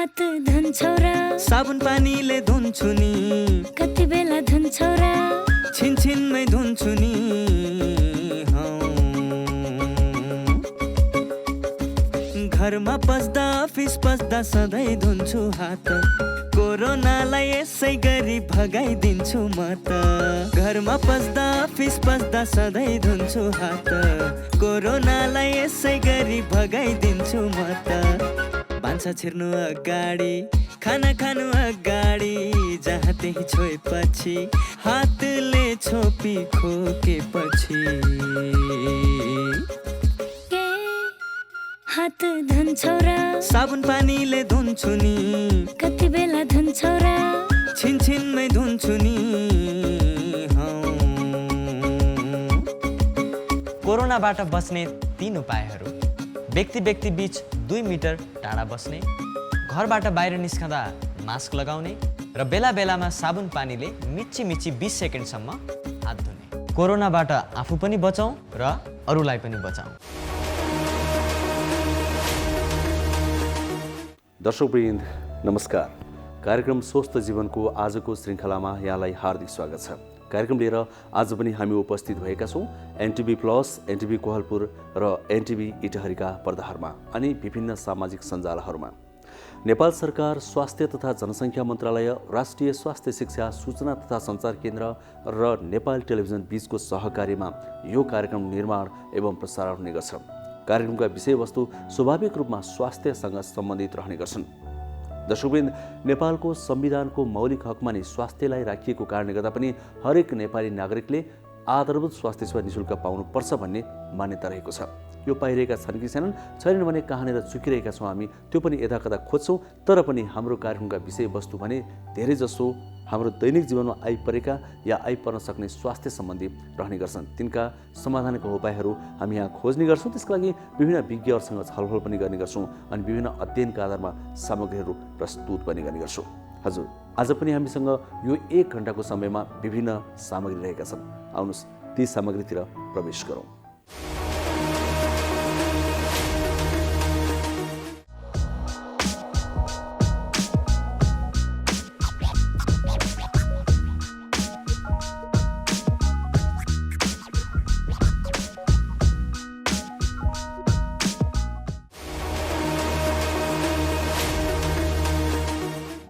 हात धुन्छौ र साबुन पानीले धुन्छु नि कति बेला धुन्छौ र छिनछिनमै धुन्छु नि घरमा पस्दा अफिस पस्दा सधैँ धुन्छु हात कोरोनालाई यसै गरी भगाइदिन्छु म त घरमा पस्दा अफिस पस्दा सधैँ धुन्छु हात कोरोनालाई यसै गरी भगाइदिन्छु म त भान्सा छिर्नु अगाडि खाना खानु अगाडि जहाँ त्यही छोएपछि हातले छोपी खोकेपछि हात धुन्छौ र साबुन पानीले धुन्छु नि कति बेला धुन्छौ र छिनछिनमै धुन्छु नि कोरोनाबाट बच्ने 3 उपायहरू। व्यक्ति बीच 2 मिटर टाढा बस्ने, घरबाट बाहिर निस्कँदा मास्क लगाउने र बेला बेलामा साबुन पानीले मिची 20 सेकेन्डसम्म हात धुने। कोरोनाबाट आफू पनि बचाउँ र अरूलाई पनि बचाउँ। दर्शकवृन्द नमस्कार। कार्यक्रम स्वस्थ जीवनको आजको श्रृङ्खलामा यहाँलाई हार्दिक स्वागत छ। कार्यक्रम लिएर आज पनि हामी उपस्थित भएका छौँ एनटिभी प्लस, एनटिभी कोहलपुर र एनटिभी इटहरीका पर्दाहरूमा अनि विभिन्न सामाजिक सञ्जालहरूमा। नेपाल सरकार स्वास्थ्य तथा जनसङ्ख्या मन्त्रालय, राष्ट्रिय स्वास्थ्य शिक्षा सूचना तथा सञ्चार केन्द्र र नेपाल टेलिभिजन बीचको सहकार्यमा यो कार्यक्रम निर्माण एवं प्रसारण हुने गर्छ। कार्यक्रमका विषयवस्तु स्वाभाविक रूपमा स्वास्थ्यसँग सम्बन्धित रहने गर्छन्। दर्शकवृन्द, नेपालको संविधानको मौलिक हकमा नै स्वास्थ्यलाई राखिएको कारणले गर्दा पनि हरेक नेपाली नागरिकले आधारभूत स्वास्थ्य सेवा निःशुल्क पाउनुपर्छ भन्ने मान्यता रहेको छ। यो पाइरहेका छन् कि छैनन् भने कहाँनिर चुकिरहेका छौँ हामी, त्यो पनि यताकता खोज्छौँ। तर पनि हाम्रो कार्यक्रमका विषयवस्तु भने धेरैजसो हाम्रो दैनिक जीवनमा आइपरेका या आइपर्न सक्ने स्वास्थ्य सम्बन्धी रहने गर्छन्। तिनका समाधानका उपायहरू हामी यहाँ खोज्ने गर्छौँ। त्यसका लागि विभिन्न विज्ञहरूसँग छलफल पनि गर्ने गर्छौँ अनि विभिन्न अध्ययनका आधारमा सामग्रीहरू प्रस्तुत पनि गर्ने गर्छौँ। हजुर, आज पनि हामीसँग यो 1 घण्टाको समयमा विभिन्न सामग्री रहेका छन्। आउनुहोस् ती सामग्रीतिर प्रवेश गरौँ।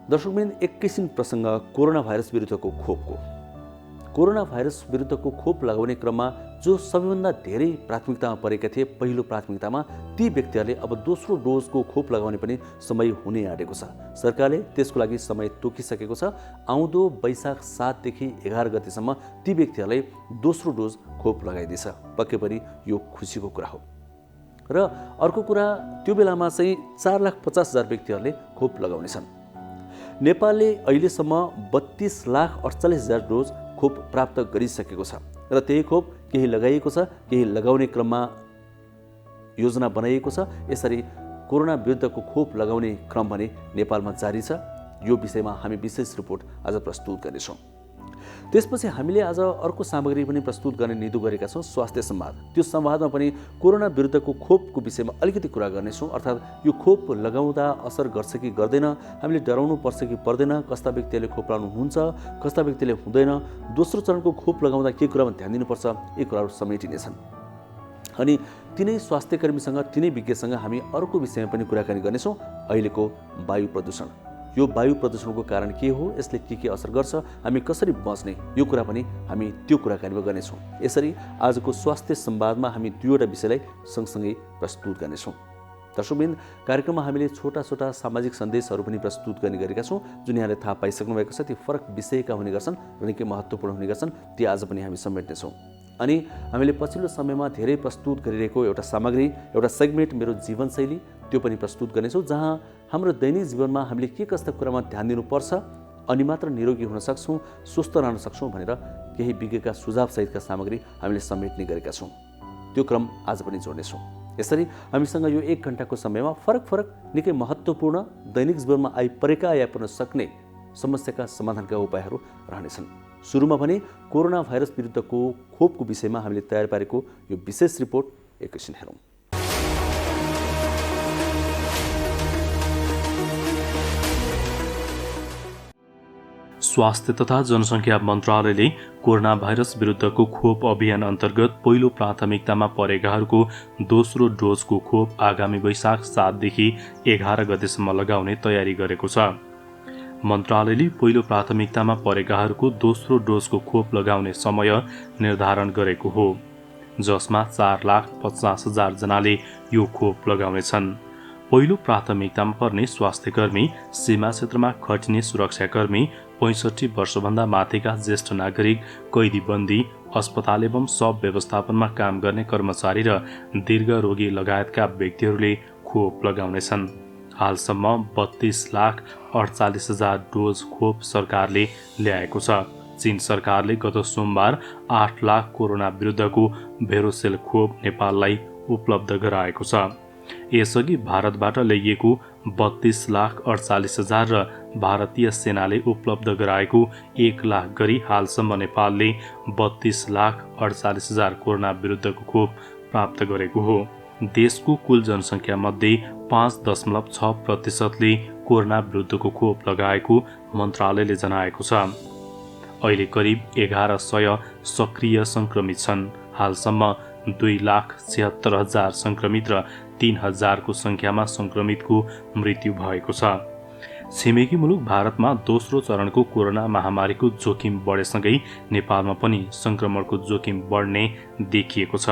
दर्शकवृन्द, एक किसिम प्रसङ्ग कोरोना भाइरस विरुद्धको खोपको। कोरोना भाइरस विरुद्धको खोप लगाउने क्रममा जो सबैभन्दा धेरै प्राथमिकतामा परेका थिए, पहिलो प्राथमिकतामा ती व्यक्तिहरूले अब दोस्रो डोजको खोप लगाउने पनि समय हुने आँटेको छ। सरकारले त्यसको लागि समय तोकिसकेको छ। आउँदो वैशाख 7 देखि 11 गतेसम्म ती व्यक्तिहरूलाई दोस्रो डोज खोप लगाइदिन्छ। पक्कै पनि यो खुसीको कुरा हो। र अर्को कुरा, त्यो बेलामा चाहिँ 4,50,000 व्यक्तिहरूले खोप लगाउनेछन्। नेपालले अहिलेसम्म 32,48,000 डोज खोप प्राप्त गरिसकेको छ र त्यही खोप केही लगाइएको छ, केही लगाउने क्रममा योजना बनाइएको छ। यसरी कोरोना विरुद्धको खोप लगाउने क्रम भने नेपालमा जारी छ। यो विषयमा हामी विशेष रिपोर्ट आज प्रस्तुत गर्नेछौँ। त्यसपछि हामीले आज अर्को सामग्री पनि प्रस्तुत गर्ने निधो गरेका छौँ, स्वास्थ्य संवाद। त्यो संवादमा पनि कोरोना विरुद्धको खोपको विषयमा अलिकति कुरा गर्नेछौँ। अर्थात् यो खोप लगाउँदा असर गर्छ कि गर्दैन, हामीले डराउनु पर्छ कि पर्दैन, कस्ता व्यक्तिहरूले खोप लगाउनु हुन्छ, कस्ता व्यक्तिले हुँदैन, दोस्रो चरणको खोप लगाउँदा के कुरामा ध्यान दिनुपर्छ, यी कुराहरू समेटिनेछन्। अनि तिनै स्वास्थ्यकर्मीसँग, तिनै विज्ञसँग हामी अर्को विषयमा पनि कुराकानी गर्नेछौँ, अहिलेको वायु प्रदूषण। यो वायु प्रदूषणको कारण के हो, यसले के असर गर्छ, हामी कसरी बच्ने, यो कुरा पनि हामी त्यो कुराकानीमा गर्नेछौँ। यसरी आजको स्वास्थ्य संवादमा हामी 2वटा विषयलाई सँगसँगै प्रस्तुत गर्नेछौँ। दर्शकवृन्द, कार्यक्रममा हामीले छोटा छोटा सामाजिक सन्देशहरू पनि प्रस्तुत गर्ने गरेका छौँ, जुन यहाँले थाहा पाइसक्नु भएको छ। ती फरक विषयका हुने गर्छन् र निकै महत्त्वपूर्ण हुने गर्छन्। ती आज पनि हामी समेट्नेछौँ। अनि हामीले पछिल्लो समयमा धेरै प्रस्तुत गरिरहेको एउटा सामग्री, एउटा सेगमेन्ट मेरो जीवनशैली, त्यो पनि प्रस्तुत गर्नेछौँ, जहाँ हाम्रो दैनिक जीवनमा हामीले के कस्ता कुरामा ध्यान दिनुपर्छ अनि मात्र निरोगी हुन सक्छौँ, स्वस्थ रहन सक्छौँ भनेर केही विज्ञका सुझावसहितका सामग्री हामीले समेट्ने गरेका छौँ। त्यो क्रम आज पनि जोड्नेछौँ। यसरी हामीसँग यो 1 घण्टाको समयमा फरक निकै महत्त्वपूर्ण दैनिक जीवनमा आइपरेका आइपर्न सक्ने समस्याका समाधानका उपायहरू रहनेछन्। सुरुमा भने कोरोना भाइरस विरुद्धको खोपको विषयमा हामीले तयार पारेको यो विशेष रिपोर्ट एकैछिन हेरौँ। स्वास्थ्य तथा जनसङ्ख्या मन्त्रालयले कोरोना भाइरस विरुद्धको खोप अभियान अन्तर्गत पहिलो प्राथमिकतामा परेकाहरूको दोस्रो डोजको खोप आगामी वैशाख 7 देखि 11 गतेसम्म लगाउने तयारी गरेको छ। मन्त्रालयले पहिलो प्राथमिकतामा परेकाहरूको दोस्रो डोजको खोप लगाउने समय निर्धारण गरेको हो, जसमा 4,50,000 जनाले यो खोप लगाउनेछन्। पहिलो प्राथमिकतामा पर्ने स्वास्थ्यकर्मी, सीमा क्षेत्रमा खटिने सुरक्षाकर्मी, 65 वर्षभन्दा माथिका ज्येष्ठ नागरिक, कैदीबन्दी, अस्पताल एवं शव व्यवस्थापनमा काम गर्ने कर्मचारी र दीर्घ रोगी लगायतका व्यक्तिहरूले खोप लगाउनेछन्। हालसम्म 32,48,000 डोज खोप सरकारले ल्याएको छ। चीन सरकारले गत सोमबार 8 लाख कोरोना विरुद्धको भेरोसेल खोप नेपाललाई उपलब्ध गराएको छ। यसअघि भारतबाट ल्याइएको 32,48,000 र भारतीय सेनाले उपलब्ध गराएको 1 लाख गरी हालसम्म नेपालले 32,48,000 कोरोना विरुद्धको खोप प्राप्त गरेको हो। देशको कुल जनसङ्ख्या मध्ये 5.6%ले कोरोना विरुद्धको खोप लगाएको मन्त्रालयले जनाएको छ। अहिले करिब 1100 सक्रिय संक्रमित छन्। हालसम्म 2,76,000 संक्रमित र 3,000 को संख्यामा संक्रमितको मृत्यु भएको छ। छिमेकी मुलुक भारतमा दोस्रो चरणको कोरोना महामारीको जोखिम बढेसँगै नेपालमा पनि संक्रमणको जोखिम बढ्ने देखिएको छ।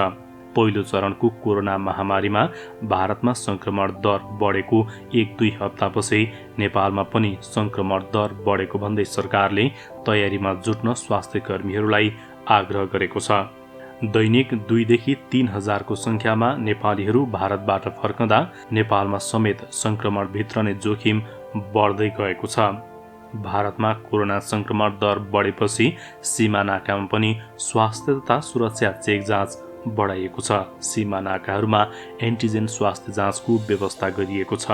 पहिलो चरणको कोरोना महामारीमा भारतमा संक्रमण दर बढेको 1-2 हप्तापछि नेपालमा पनि संक्रमण दर बढेको भन्दै सरकारले तयारीमा जुट्न स्वास्थ्य कर्मीहरूलाई आग्रह गरेको छ। दैनिक 2 देखि 3,000 को संख्यामा नेपालीहरू भारतबाट फर्कँदा नेपालमा समेत संक्रमण भित्रने जोखिम बढ्दै गएको छ। भारतमा कोरोना संक्रमण दर बढेपछि सीमा नाकामा पनि स्वास्थ्य तथा सुरक्षा चेक जाँच बढाइएको छ। सीमा नाकाहरूमा एन्टिजेन स्वास्थ्य जाँचको व्यवस्था गरिएको छ।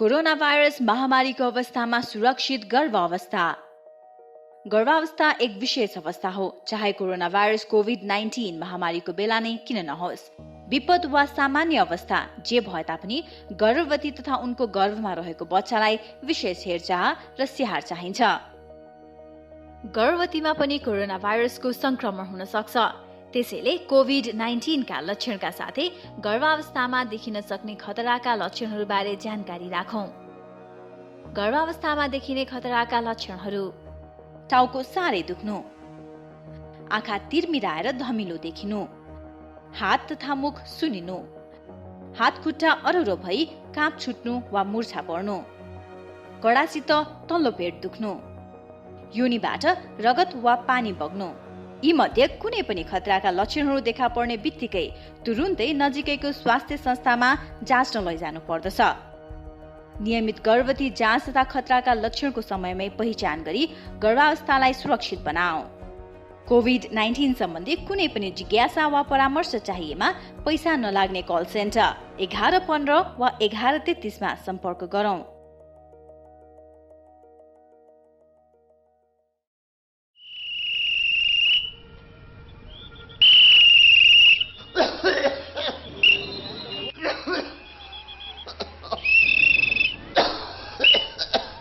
कोरोना भाइरस महामारीको अवस्थामा सुरक्षित गर्भावस्था। गर्भावस्था एक विशेष अवस्था हो, चाहे कोरोना भाइरस कोभिड-19 महामारीको बेला नै किन नहोस्। विपद वा सामान्य अवस्था जे भए तापनि गर्भवती तथा उनको गर्भमा रहेको बच्चालाई विशेष हेरचाह र स्याहार चाहिन्छ। गर्भवतीमा पनि कोरोना भाइरसको संक्रमण हुन सक्छ। त्यसैले कोभिड-19 का लक्षणका साथै गर्भावस्थामा देखिन सक्ने खतराका लक्षणहरूबारे जानकारी राखौं। गर्भावस्थामा देखिने खतराका लक्षणहरू: टाउको साह्रै दुख्नु, आँखा तिरमिराएर धमिलो देखिनु, हात तथा मुख सुनिनु, हात खुट्टा अरुरो भई काँप छुट्नु वा मुर्छा पर्नु, कडासित तल्लो पेट दुख्नु, योनिबाट रगत वा पानी बग्नु। यी मध्ये कुनै पनि खतराका लक्षणहरू देखा पर्ने बित्तिकै तुरुन्तै नजिकैको स्वास्थ्य संस्थामा जाँच्न लैजानु पर्दछ। नियमित गर्भवती जाँच तथा खतराका लक्षणको समयमै पहिचान गरी गर्भावस्थालाई सुरक्षित बनाऊ। कोभिड-19 सम्बन्धी कुनै पनि जिज्ञासा वा परामर्श चाहिएमा पैसा नलाग्ने कल सेन्टर 1115 वा 1133 मा सम्पर्क गरौँ।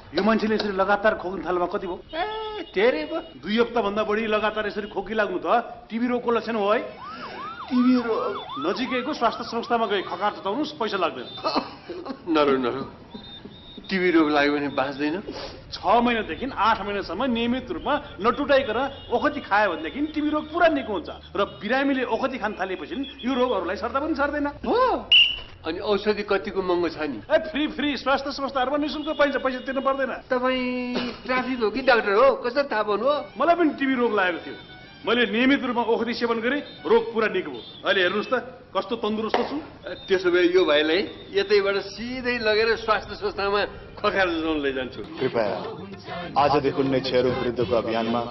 यो मान्छेले यसरी लगातार खोक्न थाल्नुमा कति भयो? धेरै भयो। 2 हप्ता भन्दा बढी लगातार यसरी खोकी लाग्नु त टिबी रोगको लक्षण हो है। टिबी रोग नजिकैको स्वास्थ्य संस्थामा गई खकार चताउनुस्, पैसा लाग्दैन। नरो टिबी रोग लाग्यो भने बाँच्दैन। 6 महिनादेखि 8 महिनासम्म नियमित रूपमा नटुटाइकन ओखती खायो भनेदेखि टिबी रोग पुरा निको हुन्छ र बिरामीले ओखती खान थालेपछि यो रोगहरूलाई सर्दा पनि सर्दैन। हो, अनि औषधि कतिको महँगो छ नि? फ्री स्वास्थ्य संस्थाहरूमा निःशुल्क पाइन्छ, पैसा तिर्नु पर्दैन। तपाईँ ट्राफिक हो कि डाक्टर हो? कसरी थाहा पाउनु हो? मलाई पनि टिबी रोग लागेको थियो। मैले नियमित रूपमा ओखती सेवन गरेँ, रोग पुरा निको भयो। अहिले हेर्नुहोस् त कस्तो तन्दुरुस्त छु। त्यसो भए यो भाइलाई यतैबाट सिधै लगेर स्वास्थ्य संस्थामा खकार जोड्न लैजान्छु। कृपया आजदेखि नै क्षयरोग विरुद्धको अभियानमा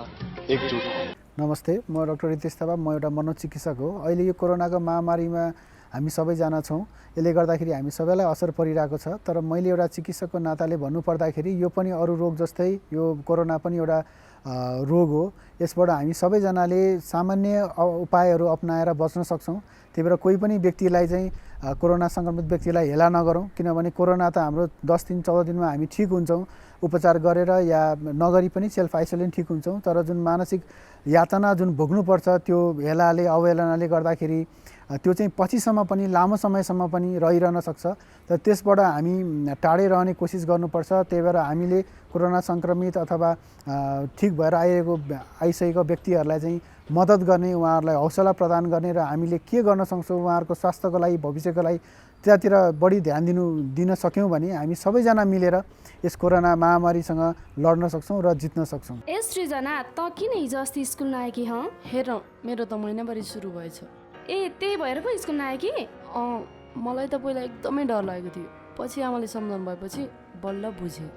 एकजुट हौँ। नमस्ते, म डाक्टर रितेश थापा, म एउटा मनोचिकित्सक हो। अहिले यो कोरोनाको महामारीमा हामी सबैजना छौँ। यसले गर्दाखेरि हामी सबैलाई असर परिरहेको छ। तर मैले एउटा चिकित्सकको नाताले भन्नुपर्दाखेरि यो पनि अरू रोग जस्तै यो कोरोना पनि एउटा रोग हो। यसबाट हामी सबैजनाले सामान्य उपायहरू अपनाएर बच्न सक्छौँ। त्यही भएर कोही पनि व्यक्तिलाई चाहिँ कोरोना सङ्क्रमित व्यक्तिलाई हेला नगरौँ, किनभने कोरोना त हाम्रो 10 दिन 14 दिनमा हामी ठिक हुन्छौँ उपचार गरेर या नगरी पनि सेल्फ आइसोलेसन ठिक हुन्छौँ। तर जुन मानसिक यातना जुन भोग्नुपर्छ त्यो हेलाले अवहेलनाले गर्दाखेरि त्यो चाहिँ पछिसम्म पनि लामो समयसम्म पनि रहिरहन सक्छ। तर त्यसबाट हामी टाढै रहने कोसिस गर्नुपर्छ। त्यही भएर हामीले कोरोना सङ्क्रमित अथवा ठिक भएर आइसकेको व्यक्तिहरूलाई चाहिँ मद्दत गर्ने, उहाँहरूलाई हौसला प्रदान गर्ने र हामीले के गर्न सक्छौँ उहाँहरूको स्वास्थ्यको लागि भविष्यको लागि त्यतातिर बढी ध्यान दिन सक्यौँ भने हामी सबैजना मिलेर यस कोरोना महामारीसँग लड्न सक्छौँ र जित्न सक्छौँ। ए सृजना, त किन हिजो अस्ति स्कुल नआएकी हँ? हेर मेरो त महिनाभरि सुरु भएछ। ए त्यही भएर पो स्कुल नआएकी? मलाई त पहिला एकदमै डर लागेको थियो, पछि आमाले सम्झाउनु भएपछि बल्ल बुझेँ।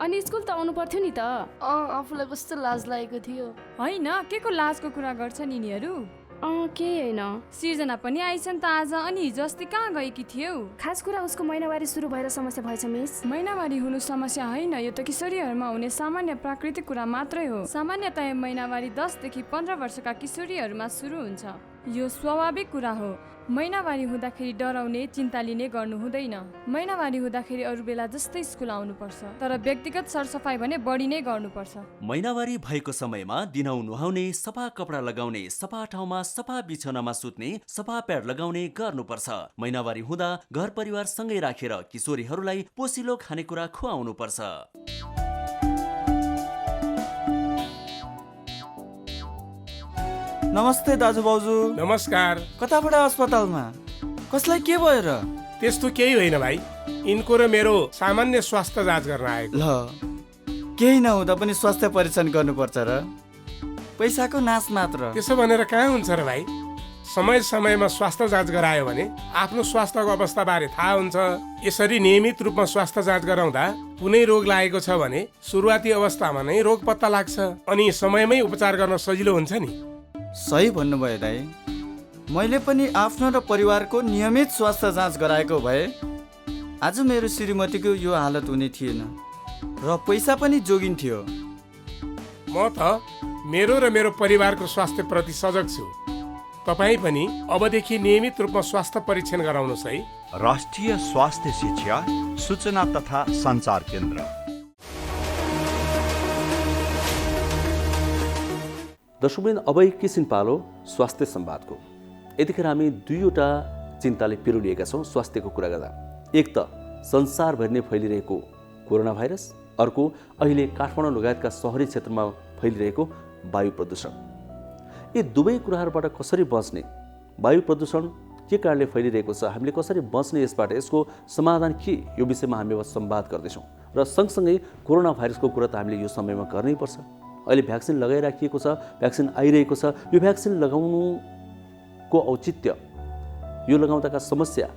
अनि स्कुल त आउनु पर्थ्यो नि त। आफूलाई कस्तो लाज लागेको थियो। होइन, के को लाजको कुरा गर्छन् यिनीहरू? केही होइन। सृजना पनि आइछन् त आज। अनि हिजो अस्ति कहाँ गएकी थियौ? खास कुरा उसको महिनावारी सुरु भएर समस्या भएछ मिस। महिनावारी हुनु समस्या होइन, यो त किशोरीहरूमा हुने सामान्य प्राकृतिक कुरा मात्रै हो। सामान्यतया महिनावारी 10 देखि 15 वर्षका किशोरीहरूमा सुरु हुन्छ। यो स्वाभाविक कुरा हो। महिनावारी हुँदाखेरि डराउने, चिन्ता लिने गर्नु हुँदैन। महिनावारी हुँदाखेरि अरू बेला जस्तै स्कुल आउनुपर्छ, तर व्यक्तिगत सरसफाइ भने बढी नै गर्नुपर्छ। महिनावारी भएको समयमा दिनहुँ नुहाउने, सफा कपडा लगाउने, सफा ठाउँमा सफा बिछौनामा सुत्ने, सफा प्याड लगाउने गर्नुपर्छ। महिनावारी हुँदा घर परिवार सँगै राखेर किशोरीहरूलाई पोसिलो खानेकुरा खुवाउनुपर्छ। नमस्ते दाजु भाउजू। नमस्कार। कताबाट अस्पतालमा? कसलाई के भयो र? त्यस्तो केही होइन भाइ, यिनको र मेरो सामान्य स्वास्थ्य जाँच गर्न आएको। ल, केही नहुँदा पनि स्वास्थ्य परीक्षण गर्नुपर्छ र? पैसाको नाश मात्र। त्यसो भनेर कहाँ हुन्छ र भाइ? समय समयमा स्वास्थ्य जाँच गरायो भने आफ्नो स्वास्थ्यको अवस्था बारे थाहा हुन्छ। यसरी नियमित रूपमा स्वास्थ्य जाँच गराउँदा कुनै रोग लागेको छ भने सुरुवाती अवस्थामा नै रोग पत्ता लाग्छ अनि समयमै उपचार गर्न सजिलो हुन्छ नि। सही भन्नुभयो दाइ। मैले पनि आफ्नो र परिवारको नियमित स्वास्थ्य जाँच गराएको भए आज मेरो श्रीमतीको यो हालत हुने थिएन र पैसा पनि जोगिन्थ्यो। म त मेरो र मेरो परिवारको स्वास्थ्य प्रति सजग छु। तपाईँ पनि अबदेखि नियमित रूपमा स्वास्थ्य परीक्षण गराउनुहोस् है। राष्ट्रिय स्वास्थ्य शिक्षा सूचना तथा सञ्चार केन्द्र। दर्शकवृन्द, अब एकैछिन पालो स्वास्थ्य संवादको। यतिखेर हामी दुईवटा चिन्ताले पिरुलिएका छौँ स्वास्थ्यको कुरा गर्दा। एक त संसारभरि नै फैलिरहेको कोरोना भाइरस, अर्को अहिले काठमाडौँ लगायतका सहरी क्षेत्रमा फैलिरहेको वायु प्रदूषण। यी दुवै कुराहरूबाट कसरी बच्ने, वायु प्रदूषण के कारणले फैलिरहेको छ, हामीले कसरी बच्ने, यसबाट यसको समाधान के, यो विषयमा हामी अब संवाद गर्दैछौँ। र सँगसँगै कोरोना भाइरसको कुरा त हामीले यो समयमा गर्नै पर्छ। अहिले भ्याक्सिन लगाइराखिएको छ, भ्याक्सिन आइरहेको छ। यो भ्याक्सिन लगाउनुको औचित्य, यो लगाउँदाका समस्या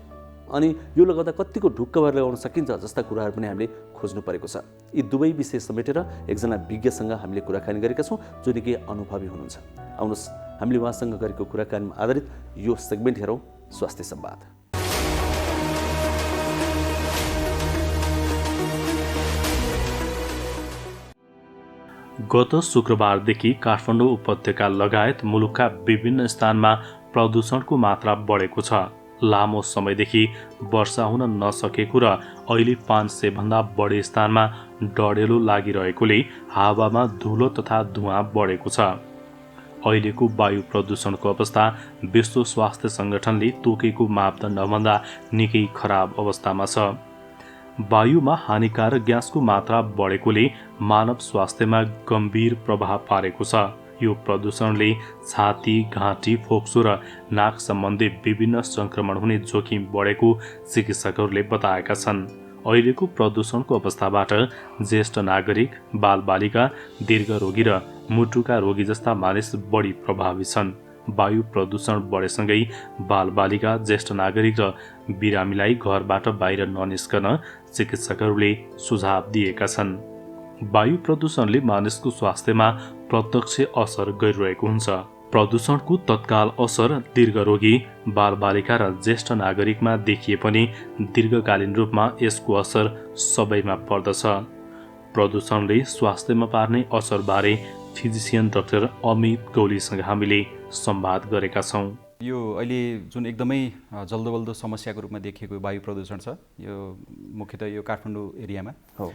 अनि यो लगाउँदा कतिको ढुक्क भएर लगाउन सकिन्छ जस्ता कुराहरू पनि हामीले खोज्नु परेको छ। यी दुवै विषय समेटेर एकजना विज्ञसँग हामीले कुराकानी गरेका छौँ जो निकै अनुभवी हुनुहुन्छ। आउनुहोस् हामीले उहाँसँग गरेको कुराकानीमा आधारित यो सेगमेन्ट हेरौँ, स्वास्थ्य संवाद। गत शुक्रबारदेखि काठमाडौँ उपत्यका लगायत मुलुकका विभिन्न स्थानमा प्रदूषणको मात्रा बढेको छ। लामो समयदेखि वर्षा हुन नसकेको र अहिले 500 भन्दा बढी स्थानमा डढेलो लागिरहेकोले हावामा धुलो तथा धुवाँ बढेको छ। अहिलेको वायु प्रदूषणको अवस्था विश्व स्वास्थ्य सङ्गठनले तोकेको मापदण्डभन्दा निकै खराब अवस्थामा छ। वायुमा हानिकारक ग्यासको मात्रा बढेकोले मानव स्वास्थ्यमा गम्भीर प्रभाव पारेको छ। यो प्रदूषणले छाती, घाँटी, फोक्सो र नाक सम्बन्धी विभिन्न संक्रमण हुने जोखिम बढेको चिकित्सकहरूले बताएका छन्। अहिलेको प्रदूषणको अवस्थाबाट ज्येष्ठ नागरिक, बालबालिका, दीर्घरोगी र मुटुका रोगी जस्ता मानिस बढी प्रभावित छन्। वायु प्रदूषण बढेसँगै बालबालिका, ज्येष्ठ नागरिक र बिरामीलाई घरबाट बाहिर ननिस्कन चिकित्सकहरूले सुझाव दिएका छन्। वायु प्रदूषणले मानिसको स्वास्थ्यमा प्रत्यक्ष असर गरिरहेको हुन्छ। प्रदूषणको तत्काल असर दीर्घरोगी, बालबालिका र ज्येष्ठ नागरिकमा देखिए पनि दीर्घकालीन रूपमा यसको असर सबैमा पर्दछ। प्रदूषणले स्वास्थ्यमा पार्ने असरबारे फिजिसियन डाक्टर अमित गौलीसँग हामीले संवाद गरेका छौँ। यो अहिले जुन एकदमै जल्दो बल्दो समस्याको रूपमा देखिएको वायु प्रदूषण छ, यो मुख्यतः यो काठमाडौँ एरियामा हो।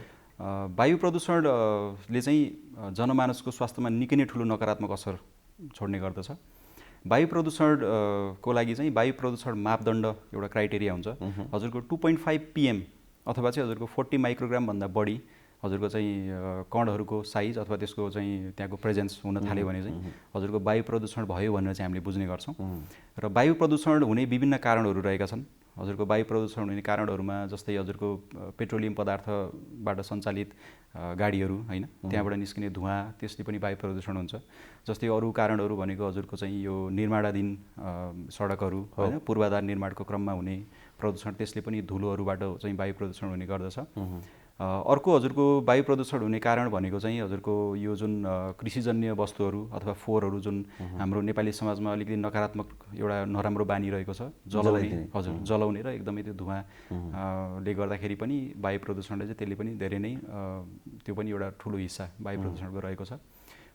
वायु प्रदूषणले चाहिँ जनमानसको स्वास्थ्यमा निकै नै ठुलो नकारात्मक असर छोड्ने गर्दछ। वायु प्रदूषणको लागि चाहिँ वायु प्रदूषण मापदण्ड एउटा क्राइटेरिया हुन्छ। हजुरको 2.5 PM अथवा चाहिँ हजुरको 40 माइक्रोग्रामभन्दा बढी हजुरको चाहिँ कणहरूको साइज अथवा त्यसको चाहिँ त्यहाँको प्रेजेन्स हुन थाल्यो भने चाहिँ हजुरको वायु प्रदूषण भयो भनेर चाहिँ हामीले बुझ्ने गर्छौँ। र वायु प्रदूषण हुने विभिन्न कारणहरू रहेका छन्। हजुरको वायु प्रदूषण हुने कारणहरूमा जस्तै हजुरको पेट्रोलियम पदार्थबाट सञ्चालित गाडीहरू हैन, त्यहाँबाट निस्किने धुवाँ, त्यसले पनि वायु प्रदूषण हुन्छ। जस्तै अरू कारणहरू भनेको हजुरको चाहिँ यो निर्माणाधीन सडकहरू हैन, पूर्वाधार निर्माणको क्रममा हुने प्रदूषण, त्यसले पनि धुलोहरूबाट चाहिँ वायु प्रदूषण हुने गर्दछ। अर्को हजुरको वायु प्रदूषण हुने कारण भनेको चाहिँ हजुरको यो जुन कृषिजन्य वस्तुहरू अथवा फोहोरहरू जुन हाम्रो नेपाली समाजमा अलिकति नकारात्मक एउटा नराम्रो बानी रहेको छ, जलाउने, हजुर जलाउने र एकदमै त्यो धुवाँले गर्दाखेरि पनि वायु प्रदूषणले चाहिँ त्यसले पनि धेरै नै त्यो पनि एउटा ठुलो हिस्सा वायु प्रदूषणको रहेको छ।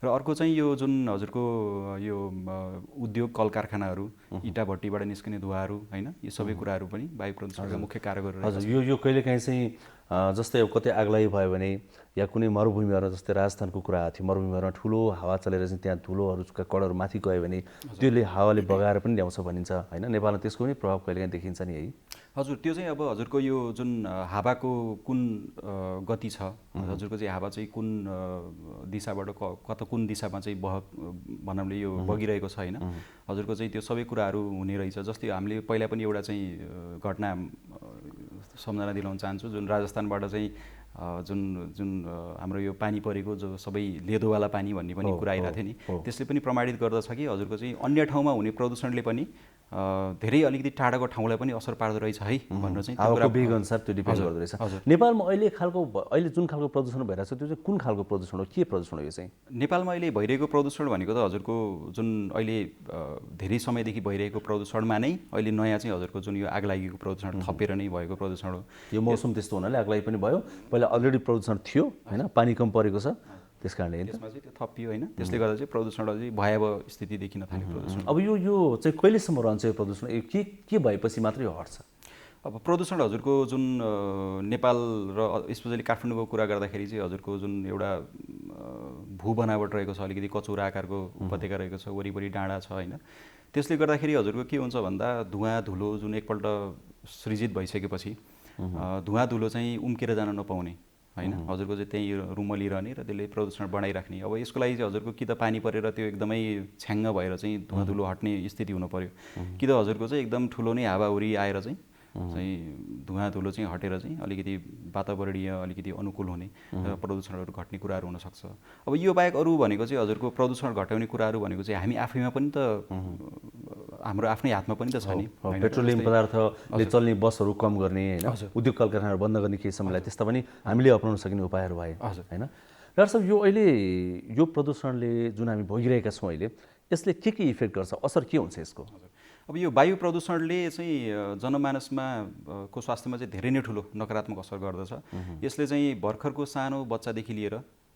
र अर्को चाहिँ यो जुन हजुरको यो उद्योग कल कारखानाहरू, इटा भट्टीबाट निस्किने धुवाहरू हैन, यो सबै कुराहरू पनि वायु प्रदूषणका मुख्य कारकहरू रहेको छ। हजुर, यो कहिलेकाहीँ चाहिँ जस्तै अब कतै आगलागी भयो भने या कुनै मरुभूमिहरूमा, जस्तै राजस्थानको कुरा आएको थियो, मरुभूमिहरूमा ठुलो हावा चलेर चाहिँ त्यहाँ धुलोहरूका कणहरू माथि गयो भने त्यसले हावाले बगाएर पनि ल्याउँछ भनिन्छ हैन। नेपालमा त्यसको पनि प्रभाव कहिलेकाहीँ देखिन्छ नि है। हजुर, त्यो चाहिँ अब हजुरको यो जुन हावाको कुन गति छ, हजुरको चाहिँ हावा चाहिँ कुन दिशाबाट कता कुन दिशामा चाहिँ भनौँले यो बगिरहेको छ हैन, हजुरको चाहिँ त्यो सबै कुराहरू हुने रहेछ। जस्तै हामीले पहिला पनि एउटा चाहिँ घटना सम्झना दिलाउन चाहन्छु। जुन राजस्थानबाट चाहिँ जुन जुन हाम्रो यो पानी परेको जो सबै लेदोवाला पानी भन्ने पनि कुरा आइरहेको थियो नि, त्यसले पनि प्रमाणित गर्दछ कि हजुरको चाहिँ अन्य ठाउँमा हुने प्रदूषणले पनि धेरै अलिकति टाढाको ठाउँलाई पनि असर पार्दो रहेछ है भनेर चाहिँ हावाको वेग अनुसार त्यो डिपेन्ड गर्दो रहेछ। नेपालमा अहिले जुन खालको प्रदूषण भइरहेछ त्यो चाहिँ कुन खालको प्रदूषण हो, के प्रदूषण हो यो चाहिँ? नेपालमा अहिले भइरहेको प्रदूषण भनेको त हजुरको जुन अहिले धेरै समयदेखि भइरहेको प्रदूषणमा नै अहिले नयाँ चाहिँ हजुरको जुन यो आगलागीको प्रदूषण थपेर नै भएको प्रदूषण हो। यो मौसम त्यस्तो हुनाले आगलागी पनि भयो, पहिला अलरेडी प्रदूषण थियो हैन, पानी कम परेको छ त्यस कारणले त्यसमा चाहिँ त्यो थपियो हैन, त्यसले गर्दा चाहिँ प्रदूषण अझै भयावह स्थिति देखिन थाल्यो प्रदूषण। अब यो चाहिँ कहिलेसम्म रहन्छ यो प्रदूषण, के भएपछि मात्रै हट्छ? अब प्रदूषण हजुरको जुन नेपाल र स्पेसली काठमाडौँको कुरा गर्दाखेरि चाहिँ हजुरको जुन एउटा भू बनावट रहेको छ, अलिकति कचौरा आकारको उपत्यका रहेको छ, वरिपरि डाँडा छ हैन, त्यसले गर्दाखेरि हजुरको के हुन्छ भन्दा धुवाँ धुलो जुन एकपल्ट सृजित भइसकेपछि धुवाँ धुलो चाहिँ उम्केर जान नपाउने हैन, हजुरको चाहिँ त्यही रुमलिरहने र त्यसले प्रदूषण बढाइराख्ने। अब यसको लागि चाहिँ हजुरको कि त पानी परेर त्यो एकदमै छ्याङ्ग भएर चाहिँ धुवाँ धुलो हट्ने स्थिति हुनु पर्यो, कि त हजुरको चाहिँ एकदम ठुलो नै हावाहुरी आएर चाहिँ धुवाँ धुलो चाहिँ हटेर चाहिँ अलिकति वातावरणीय अलिकति अनुकूल हुने र प्रदूषणहरू घट्ने कुराहरू हुनसक्छ। अब यो बाहेक अरू भनेको चाहिँ हजुरको प्रदूषण घटाउने कुराहरू भनेको चाहिँ हामी आफैमा पनि त हाम्रो आफ्नै हातमा पनि त छ नि। पेट्रोलियम पदार्थले चल्ने बसहरू कम गर्ने हैन, उद्योग कल कारखानाहरू बन्द गर्ने केही समयलाई त्यस्ता पनि हामीले अपनाउन सकिने उपायहरू भए हैन। डाक्टर साहब, यो अहिले यो प्रदूषणले जुन हामी भोगिरहेका छौँ अहिले, यसले के इफेक्ट गर्छ, असर के हुन्छ यसको? अब यो वायु प्रदूषणले चाहिँ जनमानसमा को स्वास्थ्यमा चाहिँ धेरै नै ठुलो नकारात्मक असर गर्दछ। यसले चाहिँ भर्खरको सानो बच्चादेखि लिएर